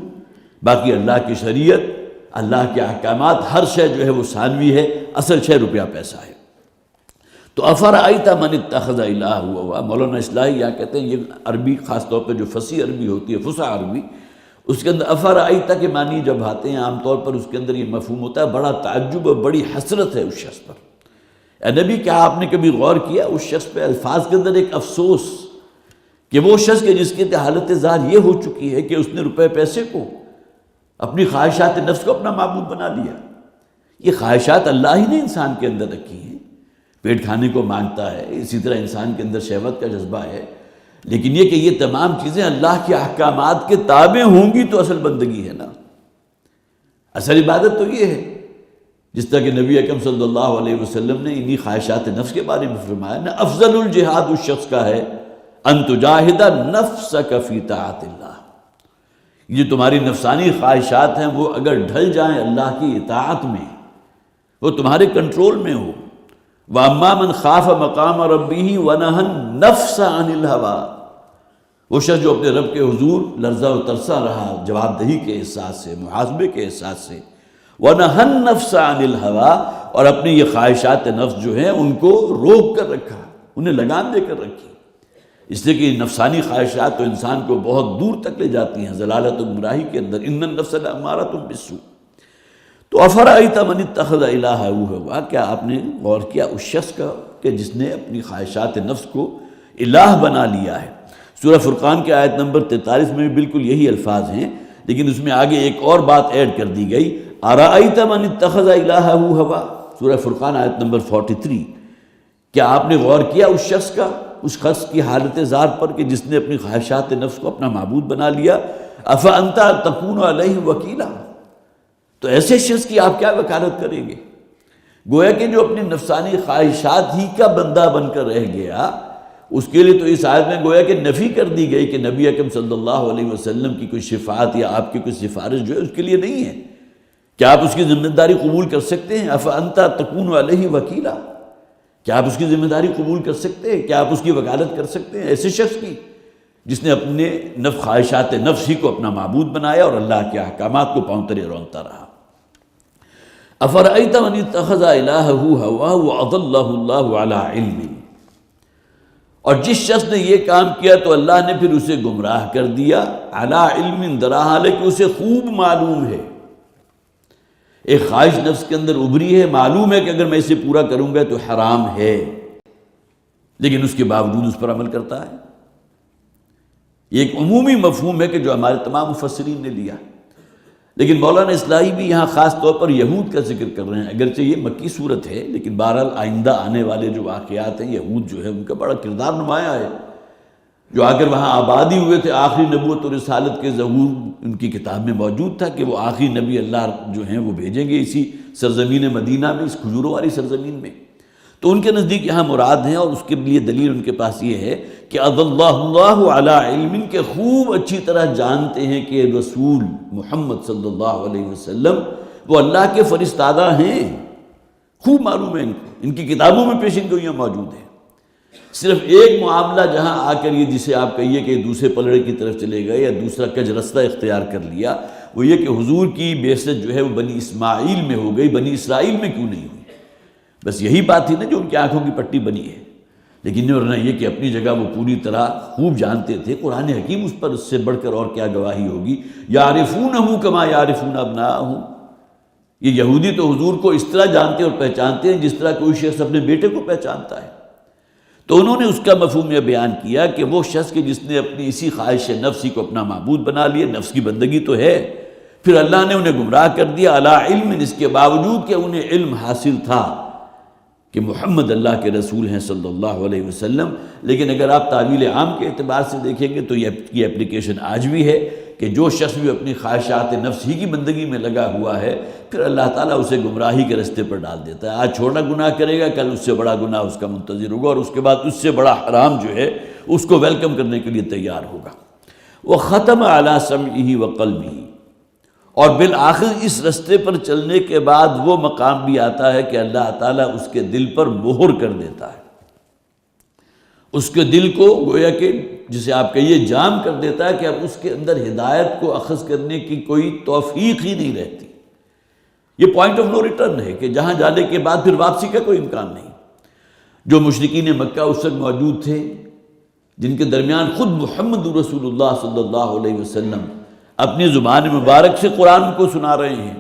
باقی اللہ کی شریعت، اللہ کے احکامات، ہر شے جو ہے وہ ثانوی ہے، اصل شے روپیہ پیسہ ہے۔ تو افرأیت من اتخذ الہہ ہوا، مولانا اصلاحی یا کہتے ہیں، یہ عربی خاص طور پہ جو فصیح عربی ہوتی ہے، فصیح عربی، اس کے اندر افرأیت کے معنی جب آتے ہیں عام طور پر اس کے اندر یہ مفہوم ہوتا ہے بڑا تعجب اور بڑی حسرت ہے اس شخص پر۔ اے نبی، کیا آپ نے کبھی غور کیا اس شخص پہ؟ الفاظ کے اندر ایک افسوس کہ وہ شخص کے جس کی حالت ظاہر یہ ہو چکی ہے کہ اس نے روپے پیسے کو، اپنی خواہشات نفس کو اپنا معبود بنا لیا۔ یہ خواہشات اللہ ہی نے انسان کے اندر رکھی ہیں، پیٹ کھانے کو مانگتا ہے، اسی طرح انسان کے اندر شہوت کا جذبہ ہے، لیکن یہ کہ یہ تمام چیزیں اللہ کے احکامات کے تابع ہوں گی تو اصل بندگی ہے نا، اصل عبادت تو یہ ہے۔ جس طرح کہ نبی اکرم صلی اللہ علیہ وسلم نے انہی خواہشات نفس کے بارے میں فرمایا نا، افضل الجہاد اس شخص کا ہے ان تجاہد نفسک فی طاعت اللہ، یہ تمہاری نفسانی خواہشات ہیں وہ اگر ڈھل جائیں اللہ کی اطاعت میں، وہ تمہارے کنٹرول میں ہو۔ وَأَمَّا مَنْ خَافَ مَقَامَ رَبِّهِ وَنَهَى النَّفْسَ عَنِ الْهَوَىٰ، وہ شخص جو اپنے رب کے حضور لرزہ و ترسا رہا جواب دہی کے احساس سے، محاسبے کے احساس سے، وَنَهَى النَّفْسَ عَنِ الْهَوَىٰ، اور اپنی یہ خواہشات نفس جو ہیں ان کو روک کر رکھا، انہیں لگام دے کر رکھی، اس لیے کہ نفسانی خواہشات تو انسان کو بہت دور تک لے جاتی ہیں ضلالت و گمراہی کے اندر، ان النفس لامارۃ بالسوء۔ تو افرأیت من اتخذ الہہ ہوا، کیا آپ نے غور کیا اس شخص کا کہ جس نے اپنی خواہشات نفس کو الہ بنا لیا ہے؟ سورہ فرقان کے آیت نمبر 43 میں بھی بالکل یہی الفاظ ہیں، لیکن اس میں آگے ایک اور بات ایڈ کر دی گئی، ارأیت من اتخذ الہہ ہوا، سورہ فرقان آیت نمبر 43، کیا آپ نے غور کیا اس شخص کا، اس شخص کی حالت ظاہر پر کہ جس نے اپنی خواہشات نفس کو اپنا معبود بنا لیا؟ افانت تکون علیہ وکیلا، تو ایسے شخص کی آپ کیا وکالت کریں گے؟ گویا کہ جو اپنی نفسانی خواہشات ہی کا بندہ بن کر رہ گیا، اس کے لیے تو اس آیت میں گویا کہ نفی کر دی گئی کہ نبی اکرم صلی اللہ علیہ وسلم کی کوئی شفاعت یا آپ کی کوئی سفارش جو ہے اس کے لیے نہیں ہے۔ کیا آپ اس کی ذمہ داری قبول کر سکتے ہیں؟ افانت تکون علیہ وکیلا، کیا آپ اس کی ذمہ داری قبول کر سکتے ہیں؟ کیا آپ اس کی وکالت کر سکتے ہیں ایسے شخص کی جس نے اپنے خواہشات نفس ہی کو اپنا معبود بنایا اور اللہ کے احکامات کو پاؤں تلے رونتا رہا؟ افرأیت من اتخذ الہہ ہواہ واضلہ اللہ علی علم، اور جس شخص نے یہ کام کیا تو اللہ نے پھر اسے گمراہ کر دیا، علی علم، در حال کہ اسے خوب معلوم ہے، ایک خواہش نفس کے اندر ابھری ہے، معلوم ہے کہ اگر میں اسے پورا کروں گا تو حرام ہے، لیکن اس کے باوجود اس پر عمل کرتا ہے۔ یہ ایک عمومی مفہوم ہے کہ جو ہمارے تمام مفسرین نے لیا، لیکن مولانا اصلاحی بھی یہاں خاص طور پر یہود کا ذکر کر رہے ہیں، اگرچہ یہ مکی صورت ہے لیکن بہرحال آئندہ آنے والے جو واقعات ہیں، یہود جو ہے ان کا بڑا کردار نمایاں ہے، جو آ کر وہاں آبادی ہوئے تھے، آخری نبوت اور رسالت کے ظہور ان کی کتاب میں موجود تھا کہ وہ آخری نبی اللہ جو ہیں وہ بھیجیں گے اسی سرزمین مدینہ میں، اس کھجوروں والی سرزمین میں۔ تو ان کے نزدیک یہاں مراد ہیں، اور اس کے لیے دلیل ان کے پاس یہ ہے کہ اضلہ اللہ علی علم، کے خوب اچھی طرح جانتے ہیں کہ رسول محمد صلی اللہ علیہ وسلم وہ اللہ کے فرستادہ ہیں، خوب معلوم ہے ان کو، ان کی کتابوں میں پیشن گوئیاں موجود ہیں۔ صرف ایک معاملہ جہاں آ کر یہ جسے آپ کہیے کہ دوسرے پلڑے کی طرف چلے گئے یا دوسرا کج رستہ اختیار کر لیا، وہ یہ کہ حضور کی بعثت جو ہے وہ بنی اسماعیل میں ہو گئی، بنی اسرائیل میں کیوں نہیں ہوئی؟ بس یہی بات تھی نا جو ان کی آنکھوں کی پٹی بنی ہے۔ لیکن ورنہ یہ کہ اپنی جگہ وہ پوری طرح خوب جانتے تھے، قرآن حکیم اس پر اس سے بڑھ کر اور کیا گواہی ہوگی، یعرفونہ کما یعرفون ابناءہم۔ یہ یہودی تو حضور کو اس طرح جانتے اور پہچانتے ہیں جس طرح کوئی شخص اپنے بیٹے کو پہچانتا ہے۔ تو انہوں نے اس کا مفہوم یہ بیان کیا کہ وہ شخص کہ جس نے اپنی اسی خواہش نفسی کو اپنا معبود بنا لیا، نفس کی بندگی تو ہے، پھر اللہ نے انہیں گمراہ کر دیا علی علم، اس کے باوجود کہ انہیں علم حاصل تھا کہ محمد اللہ کے رسول ہیں صلی اللہ علیہ وسلم۔ لیکن اگر آپ تعویل عام کے اعتبار سے دیکھیں گے تو یہ اپلیکیشن آج بھی ہے کہ جو شخص بھی اپنی خواہشات نفس ہی کی بندگی میں لگا ہوا ہے، پھر اللہ تعالیٰ اسے گمراہی کے رستے پر ڈال دیتا ہے۔ آج چھوٹا گناہ کرے گا، کل اس سے بڑا گناہ اس کا منتظر ہوگا، اور اس کے بعد اس سے بڑا حرام جو ہے اس کو ویلکم کرنے کے لیے تیار ہوگا۔ وَخَتَمَ عَلَىٰ سَمْعِهِ وَقَلْبِهِ، اور بالآخر اس رستے پر چلنے کے بعد وہ مقام بھی آتا ہے کہ اللہ تعالیٰ اس کے دل پر مہر کر دیتا ہے، اس کے دل کو گویا کہ جسے آپ کہیے جام کر دیتا ہے کہ اب اس کے اندر ہدایت کو اخذ کرنے کی کوئی توفیق ہی نہیں رہتی۔ یہ پوائنٹ آف نو ریٹرن ہے کہ جہاں جانے کے بعد پھر واپسی کا کوئی امکان نہیں۔ جو مشرکین مکہ اس وقت موجود تھے، جن کے درمیان خود محمد رسول اللہ صلی اللہ علیہ وسلم اپنی زبان مبارک سے قرآن کو سنا رہے ہیں،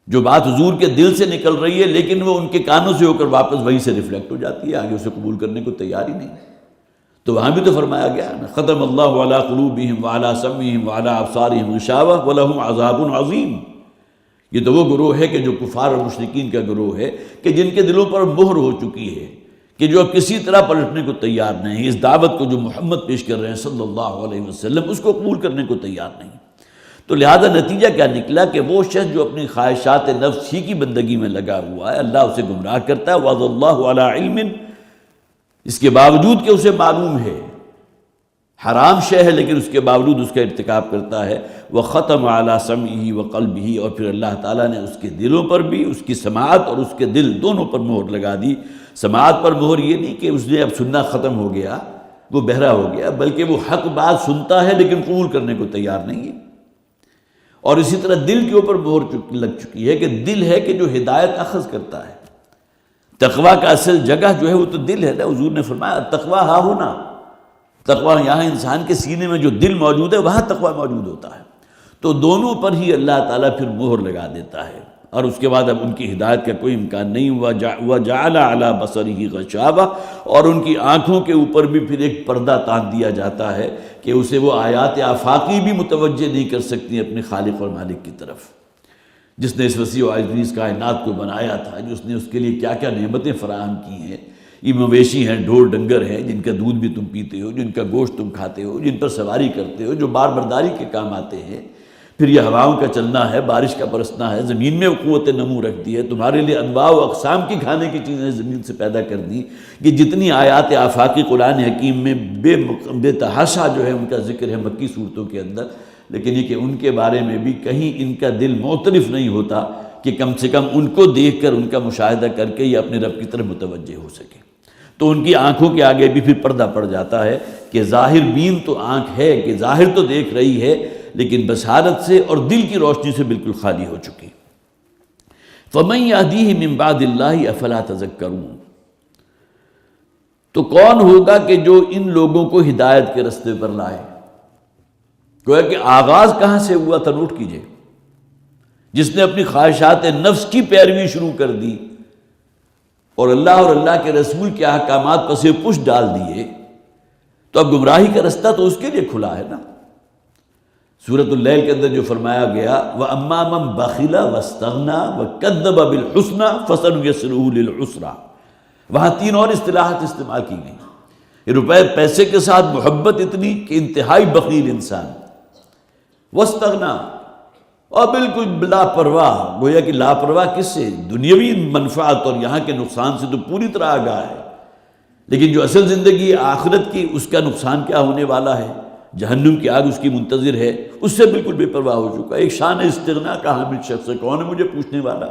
جو بات حضور کے دل سے نکل رہی ہے لیکن وہ ان کے کانوں سے ہو کر واپس وہیں سے ریفلیکٹ ہو جاتی ہے، آگے اسے قبول کرنے کو تیار ہی نہیں۔ تو وہاں بھی تو فرمایا گیا نا، ختم اللہ علی قلوبہم وعلی سمعہم وعلی ابصارہم غشاوہ ولہم عذاب عظیم۔ یہ تو وہ گروہ ہے کہ جو کفار اور مشرکین کا گروہ ہے کہ جن کے دلوں پر مہر ہو چکی ہے، کہ جو اب کسی طرح پلٹنے کو تیار نہیں، اس دعوت کو جو محمد پیش کر رہے ہیں صلی اللہ علیہ وسلم اس کو قبول کرنے کو تیار نہیں۔ تو لہذا نتیجہ کیا نکلا کہ وہ شخص جو اپنی خواہشات نفس ہی کی بندگی میں لگا ہوا ہے، اللہ اسے گمراہ کرتا ہے، وَعَظَ اللَّهُ عَلَىٰ عِلْمٍ، اس کے باوجود کہ اسے معلوم ہے حرام شے ہے لیکن اس کے باوجود اس کا ارتکاب کرتا ہے۔ وَخَتَمَ عَلَىٰ سَمْعِهِ وَقَلْبِهِ، اور پھر اللہ تعالیٰ نے اس کے دلوں پر بھی، اس کی سماعت اور اس کے دل دونوں پر مہر لگا دی۔ سماعت پر مہر یہ نہیں کہ اس نے اب سننا ختم ہو گیا، وہ بہرا ہو گیا، بلکہ وہ حق بات سنتا ہے لیکن قبول کرنے کو تیار نہیں ہے۔ اور اسی طرح دل کے اوپر مہر لگ چکی ہے کہ دل ہے کہ جو ہدایت اخذ کرتا ہے۔ تقویٰ کا اصل جگہ جو ہے وہ تو دل ہے نا، حضور نے فرمایا تقویٰ ہاں ہونا، تقویٰ یہاں انسان کے سینے میں جو دل موجود ہے وہاں تقویٰ موجود ہوتا ہے۔ تو دونوں پر ہی اللہ تعالیٰ پھر مہر لگا دیتا ہے، اور اس کے بعد اب ان کی ہدایت کا کوئی امکان نہیں ہوا۔ وَجَعَلَ عَلَىٰ بَصَرِهِ غَشَاوَةً، اور ان کی آنکھوں کے اوپر بھی پھر ایک پردہ تان دیا جاتا ہے کہ اسے وہ آیات آفاقی بھی متوجہ نہیں کر سکتی اپنے خالق اور مالک کی طرف، جس نے اس وسیع و عظیم کائنات کو بنایا تھا، جس نے اس کے لیے کیا کیا نعمتیں فراہم کی ہیں۔ یہ مویشی ہیں، ڈھور ڈنگر ہیں، جن کا دودھ بھی تم پیتے ہو، جن کا گوشت تم کھاتے ہو، جن پر سواری کرتے ہو، جو بار برداری کے کام آتے ہیں۔ پھر یہ ہواؤں کا چلنا ہے، بارش کا برسنا ہے، زمین میں قوت نمو رکھ دی ہے، تمہارے لیے انواع و اقسام کی کھانے کی چیزیں زمین سے پیدا کر دی، کہ جتنی آیات آفاقی قرآن حکیم میں بے تحاشا جو ہے ان کا ذکر ہے مکی صورتوں کے اندر، لیکن یہ کہ ان کے بارے میں بھی کہیں ان کا دل معترف نہیں ہوتا کہ کم سے کم ان کو دیکھ کر، ان کا مشاہدہ کر کے یہ اپنے رب کی طرف متوجہ ہو سکے۔ تو ان کی آنکھوں کے آگے بھی پھر پردہ پڑ جاتا ہے کہ ظاہر بین تو آنکھ ہے کہ ظاہر تو دیکھ رہی ہے، لیکن بصارت سے اور دل کی روشنی سے بالکل خالی ہو چکی۔ فَمَن يَهْدِيهِ مِن بَعْدِ اللَّهِ أَفَلَا تَذَكَّرُونَ، تو کون ہوگا کہ جو ان لوگوں کو ہدایت کے رستے پر لائے؟ گویا کہ آغاز کہاں سے ہوا تھا، نوٹ کیجئے۔ جس نے اپنی خواہشات نفس کی پیروی شروع کر دی اور اللہ کے رسول کے احکامات پس پش ڈال دیے، تو اب گمراہی کا رستہ تو اس کے لیے کھلا ہے نا۔ سورۃ اللیل کے اندر جو فرمایا گیا وَأَمَّا مَن بَخِلَ وَاسْتَغْنَىٰ وَكَذَّبَ بِالْحُسْنَىٰ فَسَنُيَسِّرُهُ لِلْعُسْرَىٰ، وہاں تین اور اصطلاحات استعمال کی گئیں۔ روپے پیسے کے ساتھ محبت اتنی کہ انتہائی بخیل انسان، وَاسْتَغْنَىٰ، اور بالکل لاپرواہ، گویا کہ لاپرواہ کس سے؟ دنیاوی منفعت اور یہاں کے نقصان سے تو پوری طرح آگاہ ہے، لیکن جو اصل زندگی آخرت کی، اس کا نقصان کیا ہونے والا ہے، جہنم کی آگ اس کی منتظر ہے، اس سے بالکل بے پرواہ ہو چکا۔ ایک شان استغنا کا حامل شخص ہے، کون ہے مجھے پوچھنے والا؟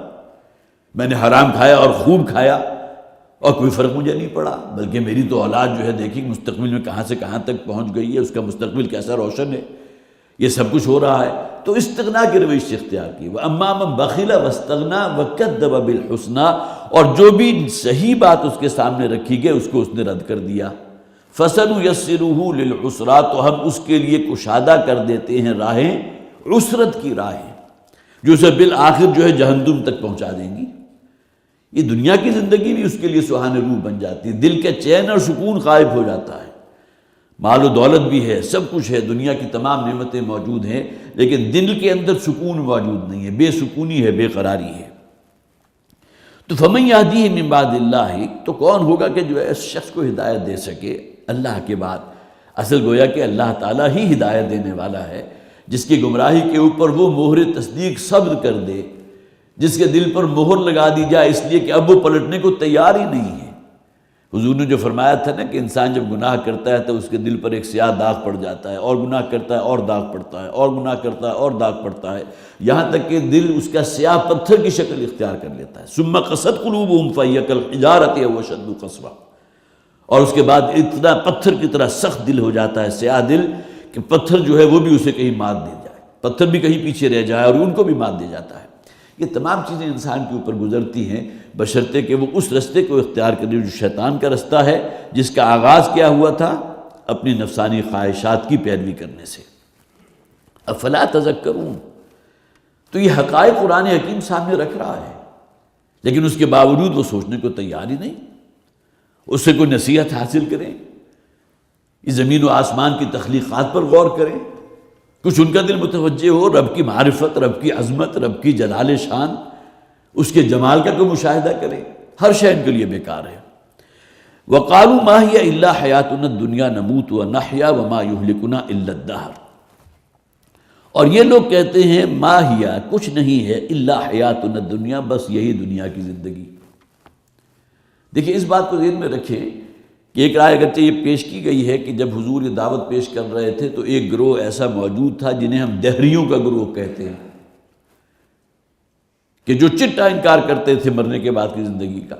میں نے حرام کھایا اور خوب کھایا اور کوئی فرق مجھے نہیں پڑا، بلکہ میری تو اولاد جو ہے دیکھی مستقبل میں کہاں سے کہاں تک پہنچ گئی ہے، اس کا مستقبل کیسا روشن ہے۔ یہ سب کچھ ہو رہا ہے، تو استغنا کی روش اختیار کی۔ وَأَمَّا مَنْ بَخِلَ وَاسْتَغْنَى وَكَذَّبَ بِالْحُسْنَى، اور جو بھی صحیح بات اس کے سامنے رکھی گئی اس کو اس نے رد کر دیا۔ فَسَنُيَسِّرُهُ لِلْعُسْرَىٰ، تو ہم اس کے لیے کشادہ کر دیتے ہیں راہیں، عسرت کی راہیں، جو اسے بالآخر جو ہے جہنم تک پہنچا دیں گی۔ یہ دنیا کی زندگی بھی اس کے لیے سہان روح بن جاتی ہے، دل کا چین اور سکون غائب ہو جاتا ہے۔ مال و دولت بھی ہے، سب کچھ ہے، دنیا کی تمام نعمتیں موجود ہیں، لیکن دل کے اندر سکون موجود نہیں ہے، بے سکونی ہے، بے قراری ہے۔ تو فَمَن يَهْدِيهِ مِن بَعْدِ اللَّهِ، تو کون ہوگا کہ جو ہے اس شخص کو ہدایت دے سکے اللہ کے بعد؟ اصل گویا کہ اللہ تعالیٰ ہی ہدایت دینے والا ہے، جس کی گمراہی کے اوپر وہ مہر تصدیق صبر کر دے، جس کے دل پر مہر لگا دی جائے اس لیے کہ اب وہ پلٹنے کو تیار ہی نہیں ہے۔ حضور نے جو فرمایا تھا نا کہ انسان جب گناہ کرتا ہے تو اس کے دل پر ایک سیاہ داغ پڑ جاتا ہے، اور گناہ کرتا ہے اور داغ پڑتا ہے، اور گناہ کرتا ہے اور داغ پڑتا ہے، یہاں تک کہ دل اس کا سیاہ پتھر کی شکل اختیار کر لیتا ہے۔ ثم قست قلوبهم فهي كالحجارة أو أشد قسوة، اور اس کے بعد اتنا پتھر کی طرح سخت دل ہو جاتا ہے، سیاہ دل، کہ پتھر جو ہے وہ بھی اسے کہیں مات دے جائے، پتھر بھی کہیں پیچھے رہ جائے اور ان کو بھی مات دے جاتا ہے۔ یہ تمام چیزیں انسان کے اوپر گزرتی ہیں بشرطے کہ وہ اس رستے کو اختیار کرے جو شیطان کا رستہ ہے، جس کا آغاز کیا ہوا تھا؟ اپنی نفسانی خواہشات کی پیروی کرنے سے۔ افلا تذکرون، تو یہ حقائق قرآن حکیم سامنے رکھ رہا ہے، لیکن اس کے باوجود وہ سوچنے کو تیار ہی نہیں، اس سے کوئی نصیحت حاصل کریں، اس زمین و آسمان کی تخلیقات پر غور کریں، کچھ ان کا دل متوجہ ہو، رب کی معرفت، رب کی عظمت، رب کی جلال شان، اس کے جمال کا کوئی مشاہدہ کریں، ہر شے ان کے لیے بیکار ہے۔ وَقَالُوا مَا هِيَ إِلَّا حَيَاتُنَا الدُّنْيَا نَمُوتُ وَنَحْيَا وَمَا يُهْلِكُنَا إِلَّا الدَّهْرُ، اور یہ لوگ کہتے ہیں ما ہیا، کچھ نہیں ہے، الا حیاتنا الدنیا، بس یہی دنیا کی زندگی۔ دیکھیں اس بات کو ذہن میں رکھیں کہ ایک رائے اگرچہ یہ پیش کی گئی ہے کہ جب حضور یہ دعوت پیش کر رہے تھے تو ایک گروہ ایسا موجود تھا جنہیں ہم دہریوں کا گروہ کہتے ہیں، کہ جو چٹا انکار کرتے تھے مرنے کے بعد کی زندگی کا۔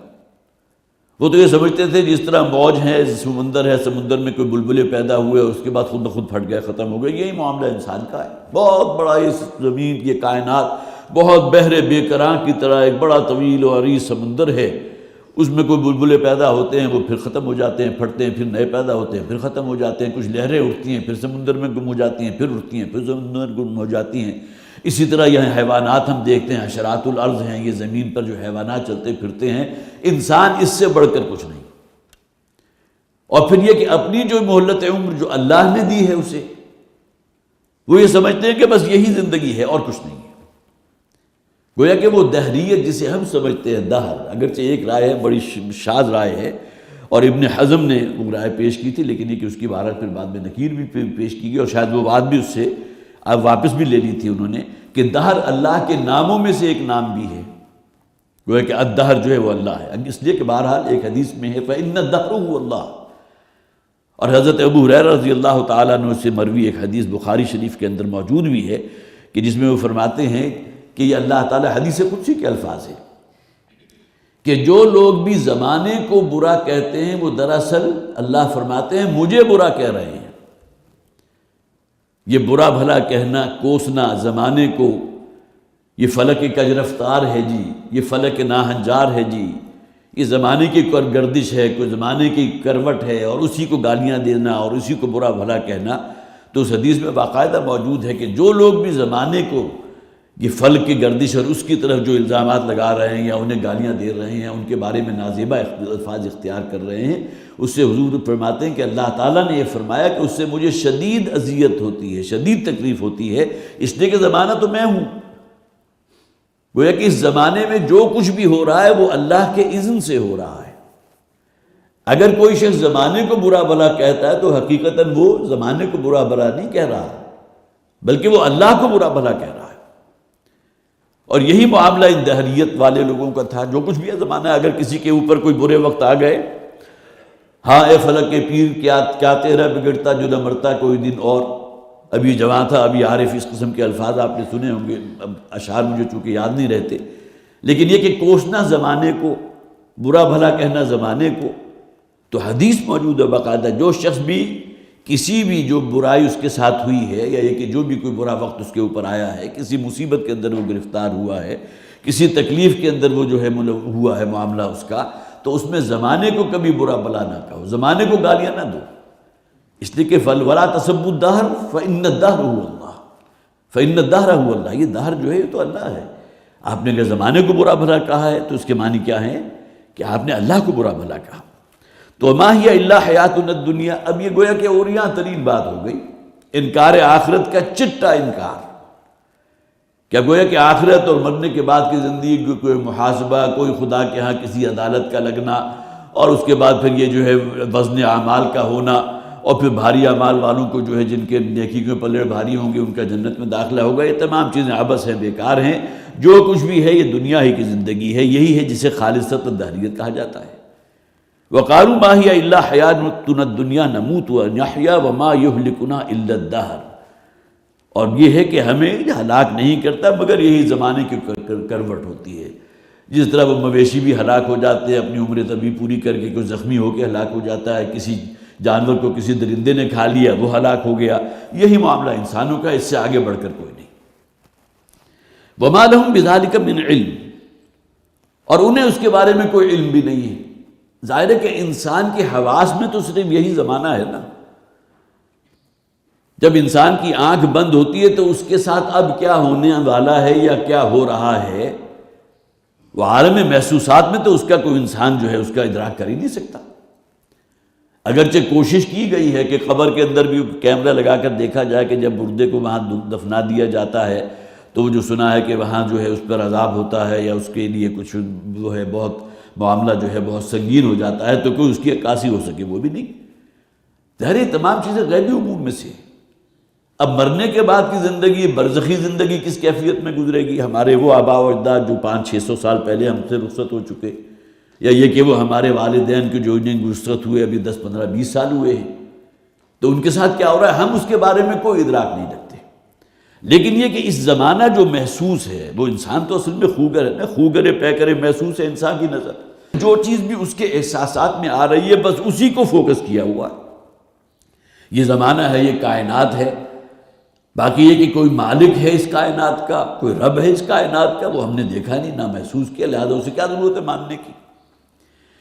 وہ تو یہ سمجھتے تھے جس طرح موج ہے، سمندر ہے، سمندر میں کوئی بلبلے پیدا ہوئے اور اس کے بعد خود بخود پھٹ گئے، ختم ہو گئے، یہی معاملہ انسان کا ہے۔ بہت بڑا اس زمین، یہ کائنات بہت بحر بے کراں کی طرح ایک بڑا طویل و عریض سمندر ہے، اس میں کوئی بلبلے پیدا ہوتے ہیں، وہ پھر ختم ہو جاتے ہیں، پھٹتے ہیں، پھر نئے پیدا ہوتے ہیں، پھر ختم ہو جاتے ہیں، کچھ لہریں اٹھتی ہیں، پھر سمندر میں گم ہو جاتی ہیں، پھر اٹھتی ہیں، پھر سمندر میں گم ہو جاتی ہیں۔ اسی طرح یہ حیوانات ہم دیکھتے ہیں، حشرات الارض ہیں، یہ زمین پر جو حیوانات چلتے پھرتے ہیں، انسان اس سے بڑھ کر کچھ نہیں۔ اور پھر یہ کہ اپنی جو مہلت عمر جو اللہ نے دی ہے اسے، وہ یہ سمجھتے ہیں کہ بس یہی زندگی ہے اور کچھ نہیں ہے۔ گویا کہ وہ دہریت جسے ہم سمجھتے ہیں دہر، اگرچہ ایک رائے ہے، بڑی شاذ رائے ہے، اور ابن حزم نے وہ رائے پیش کی تھی، لیکن یہ کہ اس کی عبارت پھر بعد میں نکیر بھی پیش کی گئی، اور شاید وہ بات بھی اس سے اب واپس بھی لے لی تھی انہوں نے، کہ دہر اللہ کے ناموں میں سے ایک نام بھی ہے۔ گویا کہ الدہر جو ہے وہ اللہ ہے، اس لیے کہ بہرحال ایک حدیث میں ہے فَإِنَّ الدَّهْرُ هُوَ اللَّهُ، اور حضرت ابو ہریرہ رضی اللہ تعالیٰ عنہ سے مروی ایک حدیث بخاری شریف کے اندر موجود بھی ہے کہ جس میں وہ فرماتے ہیں کہ یہ اللہ تعالیٰ حدیث قدسی کے الفاظ ہیں کہ جو لوگ بھی زمانے کو برا کہتے ہیں وہ دراصل اللہ فرماتے ہیں مجھے برا کہہ رہے ہیں۔ یہ برا بھلا کہنا، کوسنا زمانے کو، یہ فلک کج رفتار ہے جی، یہ فلک ناہنجار ہے جی، یہ زمانے کی گردش ہے، کوئی زمانے کی کروٹ ہے، اور اسی کو گالیاں دینا اور اسی کو برا بھلا کہنا۔ تو اس حدیث میں باقاعدہ موجود ہے کہ جو لوگ بھی زمانے کو یہ فلک کی گردش اور اس کی طرف جو الزامات لگا رہے ہیں یا انہیں گالیاں دے رہے ہیں، ان کے بارے میں نازیبہ الفاظ اختیار کر رہے ہیں، اس سے حضور فرماتے ہیں کہ اللہ تعالیٰ نے یہ فرمایا کہ اس سے مجھے شدید اذیت ہوتی ہے، شدید تکلیف ہوتی ہے، اس لیے کہ زمانہ تو میں ہوں۔ گویا کہ اس زمانے میں جو کچھ بھی ہو رہا ہے وہ اللہ کے اذن سے ہو رہا ہے۔ اگر کوئی شخص زمانے کو برا بھلا کہتا ہے تو حقیقتاً وہ زمانے کو برا بھلا نہیں کہہ رہا، بلکہ وہ اللہ کو برا بھلا کہہ رہا ہے۔ اور یہی معاملہ ان دہریت والے لوگوں کا تھا، جو کچھ بھی ہے زمانہ، اگر کسی کے اوپر کوئی برے وقت آ گئے، ہاں اے فلک کے پیر کیا تیرا بگڑتا جو نہ مرتا کوئی دن اور، ابھی جوان تھا ابھی عارف، اس قسم کے الفاظ آپ نے سنے ہوں گے، اب اشعار مجھے چونکہ یاد نہیں رہتے، لیکن یہ کہ کوسنا زمانے کو، برا بھلا کہنا زمانے کو، تو حدیث موجود ہے باقاعدہ، جو شخص بھی کسی بھی جو برائی اس کے ساتھ ہوئی ہے، یا یہ کہ جو بھی کوئی برا وقت اس کے اوپر آیا ہے، کسی مصیبت کے اندر وہ گرفتار ہوا ہے، کسی تکلیف کے اندر وہ جو ہے ہوا ہے معاملہ اس کا، تو اس میں زمانے کو کبھی برا بلا نہ کہو، زمانے کو گالیاں نہ دو، اس لیے کہ وَلَا تَسُبُّوا الدَّهْرَ فَإِنَّ الدَّهْرَ هُوَ اللَّهُ، فَإِنَّ الدَّهْرَ هُوَ اللَّهُ، یہ دہر جو ہے یہ تو اللہ ہے۔ آپ نے اگر زمانے کو برا بھلا کہا ہے تو اس کے معنی کیا ہے کہ آپ نے اللہ کو برا بھلا کہا۔ تو مَا هِيَ إِلَّا حَيَاتُنَا الدُّنْيَا، اب یہ گویا کہ اوریاں ترین بات ہو گئی، انکار آخرت کا چٹا انکار۔ کیا گویا کہ آخرت اور مرنے کے بعد کی زندگی کو کوئی محاسبہ، کوئی خدا کے ہاں کسی عدالت کا لگنا، اور اس کے بعد پھر یہ جو ہے وزن اعمال کا ہونا، اور پھر بھاری اعمال والوں کو جو ہے جن کے نیکی کے پلڑے بھاری ہوں گے ان کا جنت میں داخلہ ہوگا، یہ تمام چیزیں عبث ہیں، بیکار ہیں۔ جو کچھ بھی ہے یہ دنیا ہی کی زندگی ہے، یہی ہے جسے خالصۃ الدہریت کہا جاتا ہے۔ وَقَالُوا مَا هِيَ إِلَّا حَيَاتُنَا الدُّنْيَا نَمُوتُ وَنَحْيَا وَمَا يُهْلِكُنَا إِلَّا الدَّهْرُ، اور یہ ہے کہ ہمیں ہلاک نہیں کرتا مگر یہی زمانے کی کروٹ ہوتی ہے۔ جس طرح وہ مویشی بھی ہلاک ہو جاتے ہیں، اپنی عمر طبی پوری کر کے، کوئی زخمی ہو کے ہلاک ہو جاتا ہے، کسی جانور کو کسی درندے نے کھا لیا وہ ہلاک ہو گیا، یہی معاملہ انسانوں کا، اس سے آگے بڑھ کر کوئی نہیں۔ وَمَا لَهُم بِذَلِكَ مِنْ عِلْمٍ، اور انہیں اس کے بارے میں کوئی علم بھی نہیں ہے۔ ظاہر ہے کہ انسان کے حواس میں تو صرف یہی زمانہ ہے نا۔ جب انسان کی آنکھ بند ہوتی ہے تو اس کے ساتھ اب کیا ہونے والا ہے یا کیا ہو رہا ہے، وہ عالم محسوسات میں تو اس کا کوئی انسان جو ہے اس کا ادراک کر ہی نہیں سکتا۔ اگرچہ کوشش کی گئی ہے کہ قبر کے اندر بھی کیمرہ لگا کر دیکھا جائے کہ جب مردے کو وہاں دفنا دیا جاتا ہے تو وہ جو سنا ہے کہ وہاں جو ہے اس پر عذاب ہوتا ہے، یا اس کے لیے کچھ وہ ہے بہت معاملہ جو ہے بہت سنگین ہو جاتا ہے، تو کوئی اس کی عکاسی ہو سکے وہ بھی نہیں۔ ظاہر تمام چیزیں غیبی امور میں سے۔ اب مرنے کے بعد کی زندگی، برزخی زندگی کس کیفیت میں گزرے گی؟ ہمارے وہ آباء و اجداد جو 500-600 سال پہلے ہم سے رخصت ہو چکے، یا یہ کہ وہ ہمارے والدین کے جو انہیں رخصت ہوئے ابھی 10-15-20 سال ہوئے ہیں، تو ان کے ساتھ کیا ہو رہا ہے ہم اس کے بارے میں کوئی ادراک نہیں رکھتے۔ لیکن یہ کہ اس زمانہ جو محسوس ہے، وہ انسان تو اصل میں خوگر ہے نا، خوگرے پیکرے محسوس ہے انسان کی نظر، جو چیز بھی اس کے احساسات میں آ رہی ہے بس اسی کو فوکس کیا ہوا ہے۔ یہ زمانہ ہے، یہ کائنات ہے، باقی یہ کہ کوئی مالک ہے اس کائنات کا، کوئی رب ہے اس کائنات کا، وہ ہم نے دیکھا نہیں، نہ محسوس کیا، لہذا اسے کیا ضرورت ہے ماننے کی۔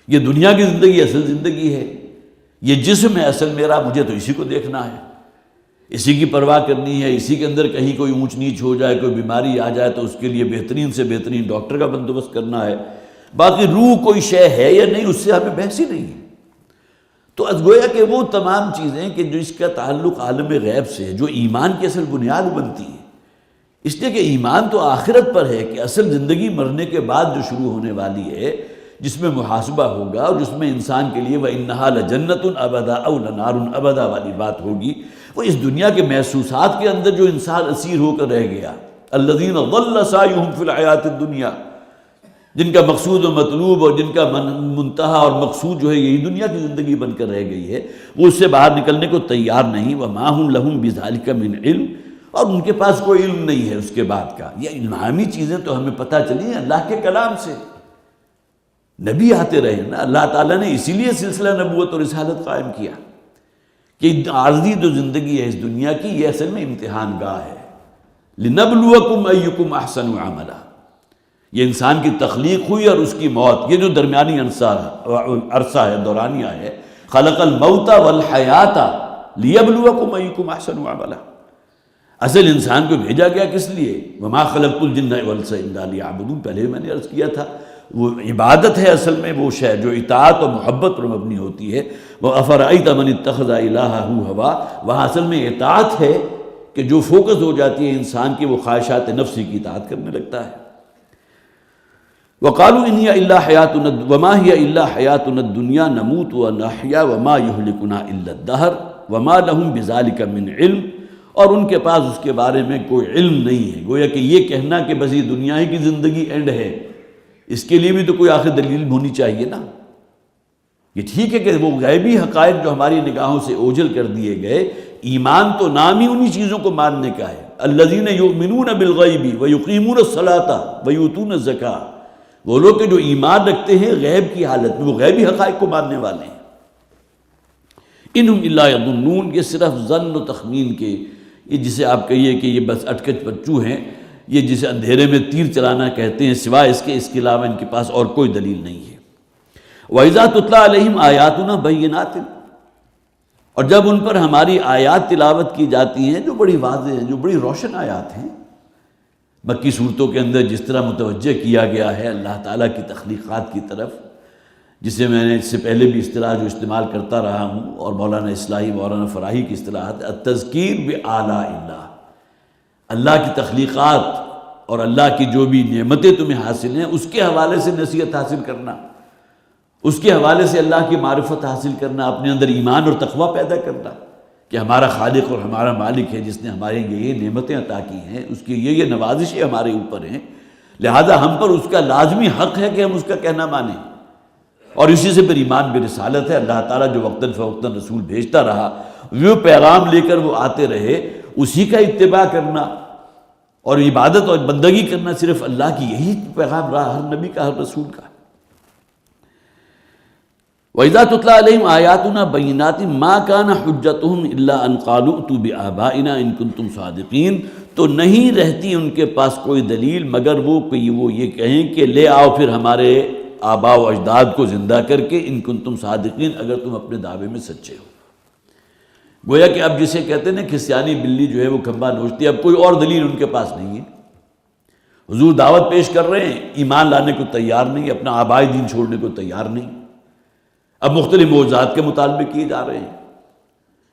یہ دنیا کی زندگی اصل زندگی ہے، یہ جسم ہے اصل میرا، مجھے تو اسی کو دیکھنا ہے، اسی کی پرواہ کرنی ہے، اسی کے اندر کہیں کوئی اونچ نیچ ہو جائے، کوئی بیماری آ جائے تو اس کے لیے بہترین سے بہترین ڈاکٹر کا بندوبست کرنا ہے۔ باقی روح کوئی شے ہے یا نہیں اس سے ہمیں بحث ہی نہیں ہے۔ تو از گویا کہ وہ تمام چیزیں کہ جو اس کا تعلق عالم غیب سے ہے، جو ایمان کی اصل بنیاد بنتی ہے، اس لیے کہ ایمان تو آخرت پر ہے کہ اصل زندگی مرنے کے بعد جو شروع ہونے والی ہے، جس میں محاسبہ ہوگا اور جس میں انسان کے لیے وَإِنَّهَا لَجَنَّةٌ أَبَدًا أَوْ لَنَارٌ أَبَدًا والی بات ہوگی، وہ اس دنیا کے محسوسات کے اندر جو انسان اسیر ہو کر رہ گیا، الَّذِينَ ضَلَّ سَعْيُهُمْ فِي الْحَيَاةِ الدُّنْيَا، جن کا مقصود و مطلوب اور جن کا منتہا اور مقصود جو ہے یہی دنیا کی زندگی بن کر رہ گئی ہے، وہ اس سے باہر نکلنے کو تیار نہیں۔ وَمَا هُمْ لَهُمْ بِذَلِكَ مِنْ عِلْمٍ، اور ان کے پاس کوئی علم نہیں ہے اس کے بعد کا۔ یہ الہامی چیزیں تو ہمیں پتہ چلی ہیں اللہ کے کلام سے، نبی آتے رہے نا، اللہ تعالیٰ نے اسی لیے سلسلہ نبوت اور رسالت قائم کیا کہ عارضی جو زندگی ہے اس دنیا کی، یہ اصل میں امتحان گاہ ہے۔ لِنَبْلُوَكُمْ أَيُّكُمْ أَحْسَنُ عَمَلًا، یہ انسان کی تخلیق ہوئی اور اس کی موت، یہ جو درمیانی عرصہ ہے، دورانیہ ہے، خلق الموت والحیات لیبلوکم ایکم احسن عملا۔ اصل انسان کو بھیجا گیا کس لیے؟ وما خلقت الجن والانس الا لیعبدون، پہلے میں نے عرض کیا تھا، وہ عبادت ہے اصل میں، وہ شے جو اطاعت اور محبت پر مبنی ہوتی ہے۔ وہ افرأیت من اتخذ الہہ ہوا، وہاں اصل میں اطاعت ہے کہ جو فوکس ہو جاتی ہے انسان کی، وہ خواہشات نفسی کی اطاعت کرنے لگتا ہے۔ وقالوا ان هي الا حیاتنا وما هي الا حیاتنا الدنیا نموت ونحیا وما يهلكنا الا الدهر وما لهم بذلك من علم، اور ان کے پاس اس کے بارے میں کوئی علم نہیں ہے۔ گویا کہ یہ کہنا کہ بس یہ دنیا ہی کی زندگی اینڈ ہے، اس کے لیے بھی تو کوئی آخر دلیل ہونی چاہیے نا۔ یہ ٹھیک ہے کہ وہ غیبی حقائق جو ہماری نگاہوں سے اوجھل کر دیے گئے، ایمان تو نام ہی انہی چیزوں کو ماننے کا ہے۔ الذین یؤمنون بالغیب ویقیمون الصلاۃ ویؤتون الزکاۃ، وہ لوگ کہ جو ایمان رکھتے ہیں غیب کی حالت میں، وہ غیبی حقائق کو ماننے والے ہیں۔ انہم الا یظنون، یہ صرف ظن و تخمین کے، یہ جسے آپ کہیے کہ یہ بس اٹکچ پچو ہیں، یہ جسے اندھیرے میں تیر چلانا کہتے ہیں، سوائے اس کے علاوہ ان کے پاس اور کوئی دلیل نہیں ہے۔ وَإِذَا تُتْلَىٰ عَلَيْهِمْ آيَاتُنَا بَيِّنَاتٍ، اور جب ان پر ہماری آیات تلاوت کی جاتی ہیں جو بڑی واضح ہیں، جو بڑی روشن آیات ہیں، مکی صورتوں کے اندر جس طرح متوجہ کیا گیا ہے اللہ تعالیٰ کی تخلیقات کی طرف، جسے میں نے اس سے پہلے بھی اصطلاح جو استعمال کرتا رہا ہوں، اور مولانا اصلاحی، مولانا فراحی کی اصطلاحات، التذکیر بآلاء اللہ، اللہ کی تخلیقات اور اللہ کی جو بھی نعمتیں تمہیں حاصل ہیں اس کے حوالے سے نصیحت حاصل کرنا، اس کے حوالے سے اللہ کی معرفت حاصل کرنا، اپنے اندر ایمان اور تقوی پیدا کرنا کہ ہمارا خالق اور ہمارا مالک ہے جس نے ہمارے یہ نعمتیں عطا کی ہیں، اس کی یہ نوازشیں ہمارے اوپر ہیں، لہذا ہم پر اس کا لازمی حق ہے کہ ہم اس کا کہنا مانیں، اور اسی سے پھر ایمان برسالت ہے۔ اللہ تعالیٰ جو وقتاً فوقتاً رسول بھیجتا رہا، وہ پیغام لے کر وہ آتے رہے، اسی کا اتباع کرنا اور عبادت اور بندگی کرنا صرف اللہ کی، یہی پیغام رہا ہر نبی کا، ہر رسول کا۔ وَإِذَا تُتْلَىٰ عَلَيْهِمْ آيَاتُنَا بَيِّنَاتٍ مَا كَانَ حُجَّتُهُمْ إِلَّا أَن قَالُوا ائْتُوا بِآبَائِنَا إِن كُنتُمْ صَادِقِينَ، تو نہیں رہتی ان کے پاس کوئی دلیل مگر وہ یہ کہیں کہ لے آؤ پھر ہمارے آباء و اجداد کو زندہ کر کے، ان کنتم صادقین، اگر تم اپنے دعوے میں سچے ہو۔ گویا کہ اب جسے کہتے ہیں نا کھسیانی بلی جو ہے وہ کھمبا نوچتی ہے، اب کوئی اور دلیل ان کے پاس نہیں ہے۔ حضور دعوت پیش کر رہے ہیں، ایمان لانے کو تیار نہیں، اپنا آبائی دین چھوڑنے کو تیار نہیں، اب مختلف معجزات کے مطالبے کیے جا رہے ہیں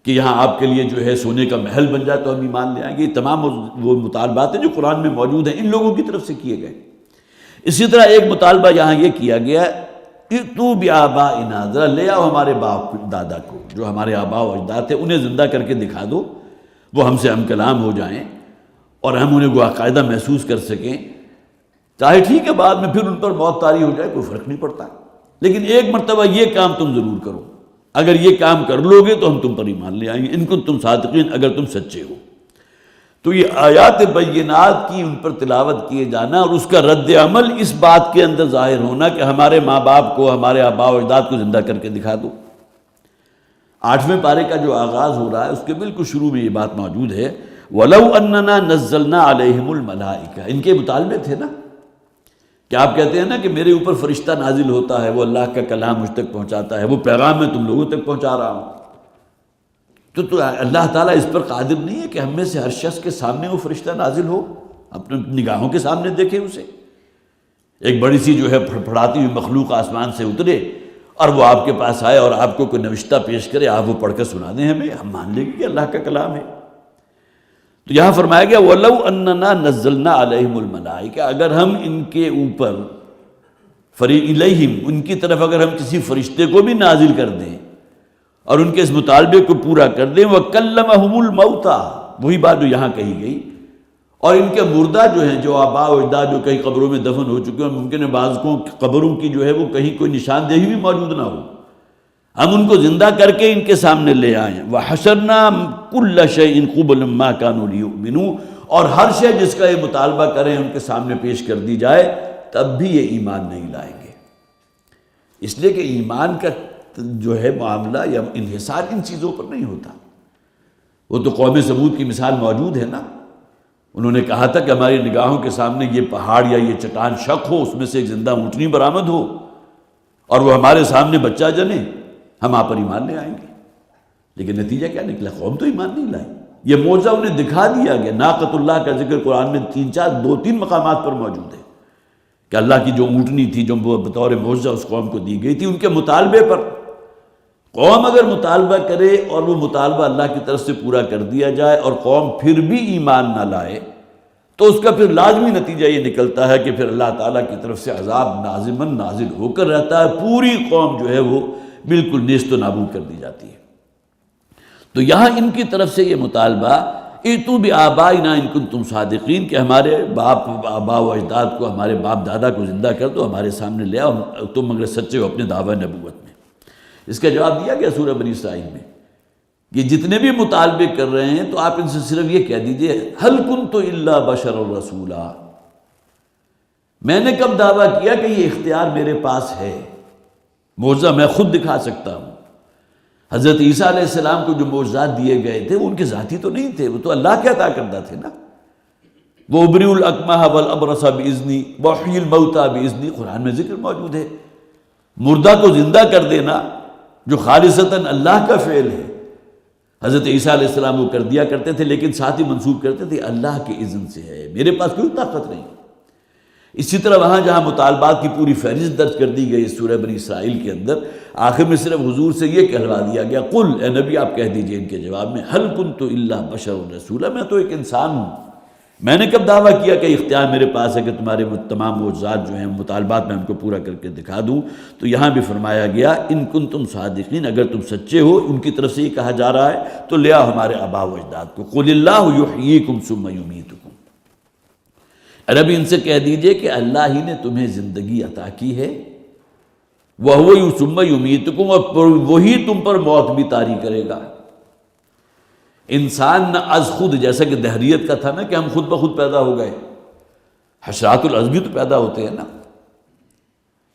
کہ یہاں آپ کے لیے جو ہے سونے کا محل بن جائے تو ہم ایمان لے آئیں گے۔ یہ تمام وہ مطالبات ہیں جو قرآن میں موجود ہیں، ان لوگوں کی طرف سے کیے گئے۔ اسی طرح ایک مطالبہ یہاں یہ کیا گیا، ائتوا بآبائنا، ذرا لے آؤ ہمارے باپ دادا کو، جو ہمارے آباء و اجداد تھے انہیں زندہ کر کے دکھا دو، وہ ہم سے ہم کلام ہو جائیں اور ہم انہیں باقاعدہ محسوس کر سکیں، چاہے ٹھیک ہے بعد میں پھر ان پر موت طاری ہو جائے، کوئی فرق نہیں پڑتا، لیکن ایک مرتبہ یہ کام تم ضرور کرو، اگر یہ کام کر لو گے تو ہم تم پر ایمان لے آئیں گے، ان کنتم صادقین، اگر تم سچے ہو۔ تو یہ آیات بینات کی ان پر تلاوت کیے جانا اور اس کا رد عمل اس بات کے اندر ظاہر ہونا کہ ہمارے ماں باپ کو، ہمارے آباء و اجداد کو زندہ کر کے دکھا دو۔ 8ویں پارے کا جو آغاز ہو رہا ہے اس کے بالکل شروع میں یہ بات موجود ہے، وَلَوْ أَنَّنَا نَزَّلْنَا عَلَيْهِمُ الْمَلَائِكَةَ، ان کے مطالبے تھے نا کہ آپ کہتے ہیں نا کہ میرے اوپر فرشتہ نازل ہوتا ہے، وہ اللہ کا کلام مجھ تک پہنچاتا ہے، وہ پیغام میں تم لوگوں تک پہنچا رہا ہوں، تو اللہ تعالیٰ اس پر قادر نہیں ہے کہ ہم میں سے ہر شخص کے سامنے وہ فرشتہ نازل ہو، اپنے نگاہوں کے سامنے دیکھے اسے، ایک بڑی سی جو ہے پھڑپھڑاتی ہوئی مخلوق آسمان سے اترے اور وہ آپ کے پاس آئے اور آپ کو کوئی نوشتہ پیش کرے، آپ وہ پڑھ کر سنا دیں ہمیں، ہم مان لیں گے کہ اللہ کا کلام ہے۔ تو یہاں فرمایا گیا وَلَوْ أَنَّنَا نَزَّلْنَا عَلَيْهِمُ الْمَلَائِكَةَ، اگر ہم ان کے اوپر ان کی طرف اگر ہم کسی فرشتے کو بھی نازل کر دیں اور ان کے اس مطالبے کو پورا کر دیں، وَكَلَّمَهُمُ الْمَوْتَى، وہی بات جو یہاں کہی گئی، اور ان کے مردہ جو ہیں، جو آباء و اجداد جو کئی قبروں میں دفن ہو چکے ہیں، ممکن ہے بعض کو قبروں کی جو ہے وہ کہیں کوئی نشاندہی بھی موجود نہ ہو، ہم ان کو زندہ کر کے ان کے سامنے لے آئیں، وَحَشَرْنَا كُلَّ شَيْءٍ قُبُلًا مَا كَانُوا لِيُؤْمِنُوا، اور ہر شے جس کا یہ مطالبہ کریں ان کے سامنے پیش کر دی جائے، تب بھی یہ ایمان نہیں لائیں گے، اس لیے کہ ایمان کا جو ہے معاملہ یا انحصار ان چیزوں پر نہیں ہوتا۔ وہ تو قوم ثمود کی مثال موجود ہے نا، انہوں نے کہا تھا کہ ہماری نگاہوں کے سامنے یہ پہاڑ یا یہ چٹان شق ہو، اس میں سے ایک زندہ اونٹنی برآمد ہو اور وہ ہمارے سامنے بچہ جنے، ہم آپ پر ایمان لے آئیں گے، لیکن نتیجہ کیا نکلا؟ قوم تو ایمان نہیں لائی۔ یہ معجزہ انہیں دکھا دیا گیا، ناقۃ اللہ کا ذکر قرآن میں 2-3 مقامات پر موجود ہے کہ اللہ کی جو اونٹنی تھی جو بطور معجزہ اس قوم کو دی گئی تھی، ان کے مطالبے پر قوم اگر مطالبہ کرے اور وہ مطالبہ اللہ کی طرف سے پورا کر دیا جائے اور قوم پھر بھی ایمان نہ لائے، تو اس کا پھر لازمی نتیجہ یہ نکلتا ہے کہ پھر اللہ تعالیٰ کی طرف سے عذاب نازماً نازل ہو کر رہتا ہے، پوری قوم جو ہے وہ بالکل نیست و نابود کر دی جاتی ہے۔ تو یہاں ان کی طرف سے یہ مطالبہ ائتوا بآبائنا ان کنتم صادقین، کہ ہمارے آباء و اجداد کو، ہمارے باپ دادا کو زندہ کر دو، ہمارے سامنے لے آؤ، تم اگر سچے ہو اپنے دعویٰ نبوت میں۔ اس کا جواب دیا گیا سورہ بنی اسرائیل میں کہ جتنے بھی مطالبے کر رہے ہیں تو آپ ان سے صرف یہ کہہ دیجئے هل كنت الا بشر رسولا، میں نے کب دعویٰ کیا کہ یہ اختیار میرے پاس ہے، معجزہ میں خود دکھا سکتا ہوں، حضرت عیسیٰ علیہ السلام کو جو معجزات دیے گئے تھے وہ ان کے ذاتی تو نہیں تھے، وہ تو اللہ کے عطا کردہ تھے نا. وہ ابری الاکمہ والابرص باذنی واحیی الموتى باذنی، قرآن میں ذکر موجود ہے. مردہ کو زندہ کر دینا جو خالصتاً اللہ کا فعل ہے. حضرت عیسیٰ علیہ السلام وہ کر دیا کرتے تھے، لیکن ساتھ ہی منسوب کرتے تھے اللہ کے اذن سے ہے، میرے پاس کوئی طاقت نہیں. اسی طرح وہاں جہاں مطالبات کی پوری فہرست درج کر دی گئی سورہ بنی اسرائیل کے اندر، آخر میں صرف حضور سے یہ کہلوا دیا گیا، قل، اے نبی آپ کہہ دیجئے ان کے جواب میں، هل كنت الا بشر رسولا، میں تو ایک انسان ہوں. میں نے کب دعویٰ کیا کہ اختیار میرے پاس ہے کہ تمہارے وہ تمام معجزات جو ہیں مطالبات میں ہم کو پورا کر کے دکھا دوں. تو یہاں بھی فرمایا گیا ان کنتم صادقین، اگر تم سچے ہو، ان کی طرف سے یہ کہا جا رہا ہے تو لے آؤ ہمارے آباء و اجداد کو. قل اللہ یحییکم ثم یمیتکم، عربی ان سے کہہ دیجئے کہ اللہ ہی نے تمہیں زندگی عطا کی ہے، وَهُوَ ثُمَّ يُمِيتُكُمْ، اور وہی تم پر موت بھی طاری کرے گا. انسان نہ از خود، جیسا کہ دہریت کا تھا نا کہ ہم خود بخود پیدا ہو گئے، حشرات الارض بھی تو پیدا ہوتے ہیں نا،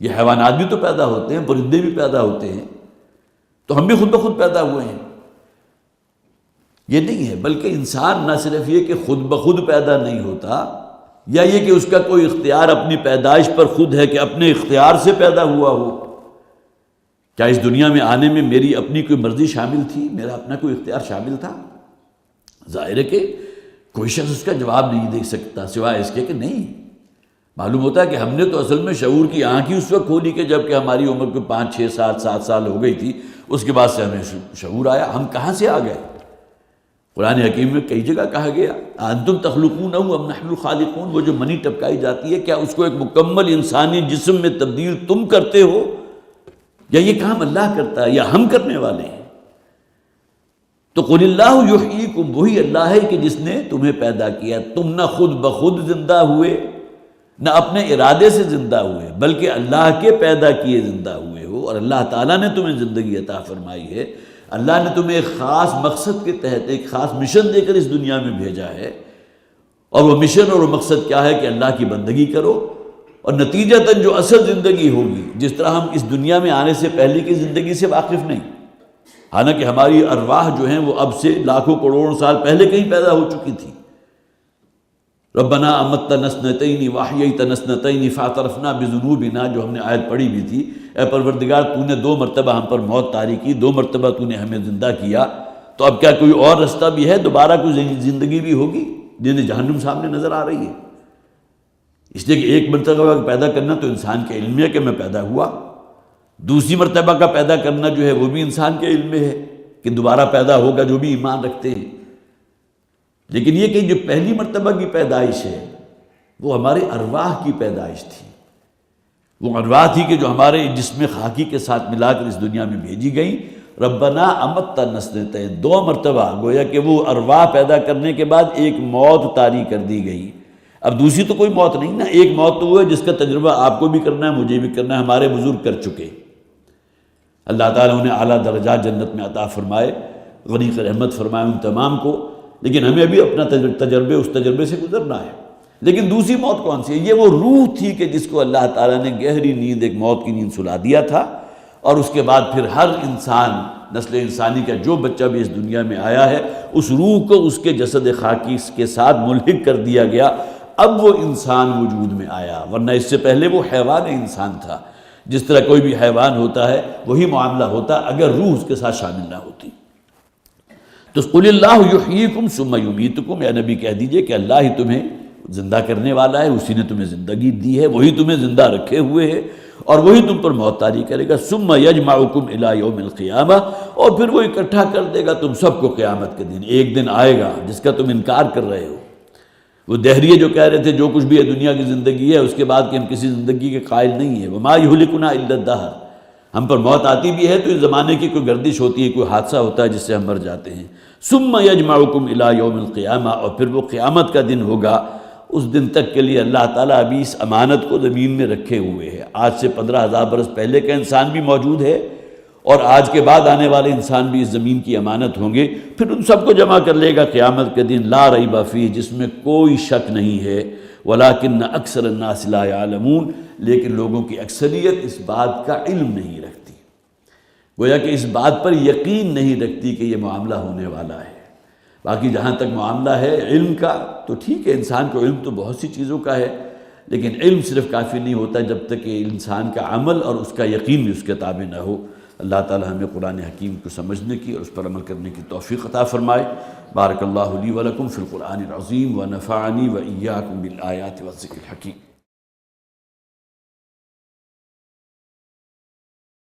یہ حیوانات بھی تو پیدا ہوتے ہیں، پرندے بھی پیدا ہوتے ہیں، تو ہم بھی خود بخود پیدا ہوئے ہیں. یہ نہیں ہے، بلکہ انسان نہ صرف یہ کہ خود بخود پیدا نہیں ہوتا، یا یہ کہ اس کا کوئی اختیار اپنی پیدائش پر خود ہے کہ اپنے اختیار سے پیدا ہوا ہو. کیا اس دنیا میں آنے میں میری اپنی کوئی مرضی شامل تھی، میرا اپنا کوئی اختیار شامل تھا؟ ظاہر ہے کہ کوئی شخص اس کا جواب نہیں دے سکتا سوائے اس کے کہ نہیں. معلوم ہوتا ہے کہ ہم نے تو اصل میں شعور کی آنکھ ہی اس وقت کھولی کہ جب کہ ہماری عمر کو 5 6 7 سال ہو گئی تھی، اس کے بعد سے ہمیں شعور آیا. ہم کہاں سے آ گئے؟ قرآن حکیم میں کئی جگہ کہا گیا انتم تخلقونہ ام نحن الخالقون، وہ جو منی ٹپکائی جاتی ہے کیا اس کو ایک مکمل انسانی جسم میں تبدیل تم کرتے ہو، یا یہ کام اللہ کرتا ہے، یا ہم کرنے والے ہیں؟ تو قل اللہ یحییکم، وہی اللہ ہے کہ جس نے تمہیں پیدا کیا. تم نہ خود بخود زندہ ہوئے، نہ اپنے ارادے سے زندہ ہوئے، بلکہ اللہ کے پیدا کیے زندہ ہوئے ہو، اور اللہ تعالیٰ نے تمہیں زندگی عطا فرمائی ہے. اللہ نے تمہیں ایک خاص مقصد کے تحت ایک خاص مشن دے کر اس دنیا میں بھیجا ہے، اور وہ مشن اور وہ مقصد کیا ہے کہ اللہ کی بندگی کرو. اور نتیجتاً جو اصل زندگی ہوگی، جس طرح ہم اس دنیا میں آنے سے پہلے کی زندگی سے واقف نہیں، حالانکہ ہماری ارواح جو ہیں وہ اب سے لاکھوں کروڑوں سال پہلے کہیں پیدا ہو چکی تھی. ربنا امتنا اثنتین واحییتنا اثنتین فاعترفنا بذنوبنا، جو ہم نے آیت پڑھی بھی تھی، اے پروردگار تو نے 2 مرتبہ ہم پر موت طاری کی، 2 مرتبہ تو نے ہمیں زندہ کیا، تو اب کیا کوئی اور رستہ بھی ہے؟ دوبارہ کوئی زندگی بھی ہوگی؟ جنہیں جہنم سامنے نظر آ رہی ہے. اس لیے کہ ایک مرتبہ پیدا کرنا تو انسان کے علم میں ہے کہ میں پیدا ہوا، دوسری مرتبہ کا پیدا کرنا جو ہے وہ بھی انسان کے علم میں ہے کہ دوبارہ پیدا ہوگا، جو بھی ایمان رکھتے ہیں. لیکن یہ کہ جو پہلی مرتبہ کی پیدائش ہے وہ ہمارے ارواح کی پیدائش تھی، وہ ارواح تھی کہ جو ہمارے جسم خاکی کے ساتھ ملا کر اس دنیا میں بھیجی گئیں. ربنا امتنا اثنتین، 2 مرتبہ، گویا کہ وہ ارواح پیدا کرنے کے بعد ایک موت طاری کر دی گئی. اب دوسری تو کوئی موت نہیں نا، ایک موت تو وہ ہے جس کا تجربہ آپ کو بھی کرنا ہے، مجھے بھی کرنا ہے، ہمارے بزرگ کر چکے. اللہ تعالیٰ انہیں اعلیٰ درجات جنت میں عطا فرمائے، غنی رحمت فرمائے ان تمام کو. لیکن ہمیں بھی اپنا اس تجربے سے گزرنا ہے. لیکن دوسری موت کون سی ہے؟ یہ وہ روح تھی کہ جس کو اللہ تعالیٰ نے گہری نیند، ایک موت کی نیند سلا دیا تھا، اور اس کے بعد پھر ہر انسان، نسل انسانی کا جو بچہ بھی اس دنیا میں آیا ہے، اس روح کو اس کے جسد خاکی کے ساتھ ملحق کر دیا گیا. اب وہ انسان وجود میں آیا، ورنہ اس سے پہلے وہ حیوان انسان تھا. جس طرح کوئی بھی حیوان ہوتا ہے وہی معاملہ ہوتا اگر روح اس کے ساتھ شامل نہ ہوتی. تو قل اللہ یحییکم ثم یمیتکم، اے نبی کہہ دیجئے کہ اللہ ہی تمہیں زندہ کرنے والا ہے، اسی نے تمہیں زندگی دی ہے، وہی تمہیں زندہ رکھے ہوئے ہے، اور وہی تم پر موت طاری کرے گا. ثم یجمعکم الی یوم القیامہ، اور پھر وہ اکٹھا کر دے گا تم سب کو قیامت کے دن. ایک دن آئے گا جس کا تم انکار کر رہے ہو. وہ دہریے جو کہہ رہے تھے جو کچھ بھی ہے دنیا کی زندگی ہے، اس کے بعد کہ ہم کسی زندگی کے قائل نہیں ہیں. وما یہلکنا الا الدہر، ہم پر موت آتی بھی ہے تو اس زمانے کی کوئی گردش ہوتی ہے، کوئی حادثہ ہوتا ہے جس سے ہم مر جاتے ہیں. ثم یجمعکم الی یوم القیامہ، اور پھر وہ قیامت کا دن ہوگا. اس دن تک کے لیے اللہ تعالیٰ ابھی اس امانت کو زمین میں رکھے ہوئے ہے. آج سے 15,000 برس پہلے کا انسان بھی موجود ہے، اور آج کے بعد آنے والے انسان بھی اس زمین کی امانت ہوں گے. پھر ان سب کو جمع کر لے گا قیامت کے دن، لا ریب فیہ، جس میں کوئی شک نہیں ہے. ولکن اکثر الناس لا یعلمون، لیکن لوگوں کی اکثریت اس بات کا علم نہیں رکھتی. گویا کہ اس بات پر یقین نہیں رکھتی کہ یہ معاملہ ہونے والا ہے۔ باقی جہاں تک معاملہ ہے علم کا تو ٹھیک ہے، انسان کو علم تو بہت سی چیزوں کا ہے، لیکن علم صرف کافی نہیں ہوتا جب تک کہ انسان کا عمل اور اس کا یقین بھی اس کے تابع نہ ہو۔ اللہ تعالی ہمیں قرآن حکیم کو سمجھنے کی اور اس پر عمل کرنے کی توفیق عطا فرمائے۔ بارک اللہ لی ولکم فی القرآن العظیم ونفعنی وإیاکم بالآیات والذکر الحکیم۔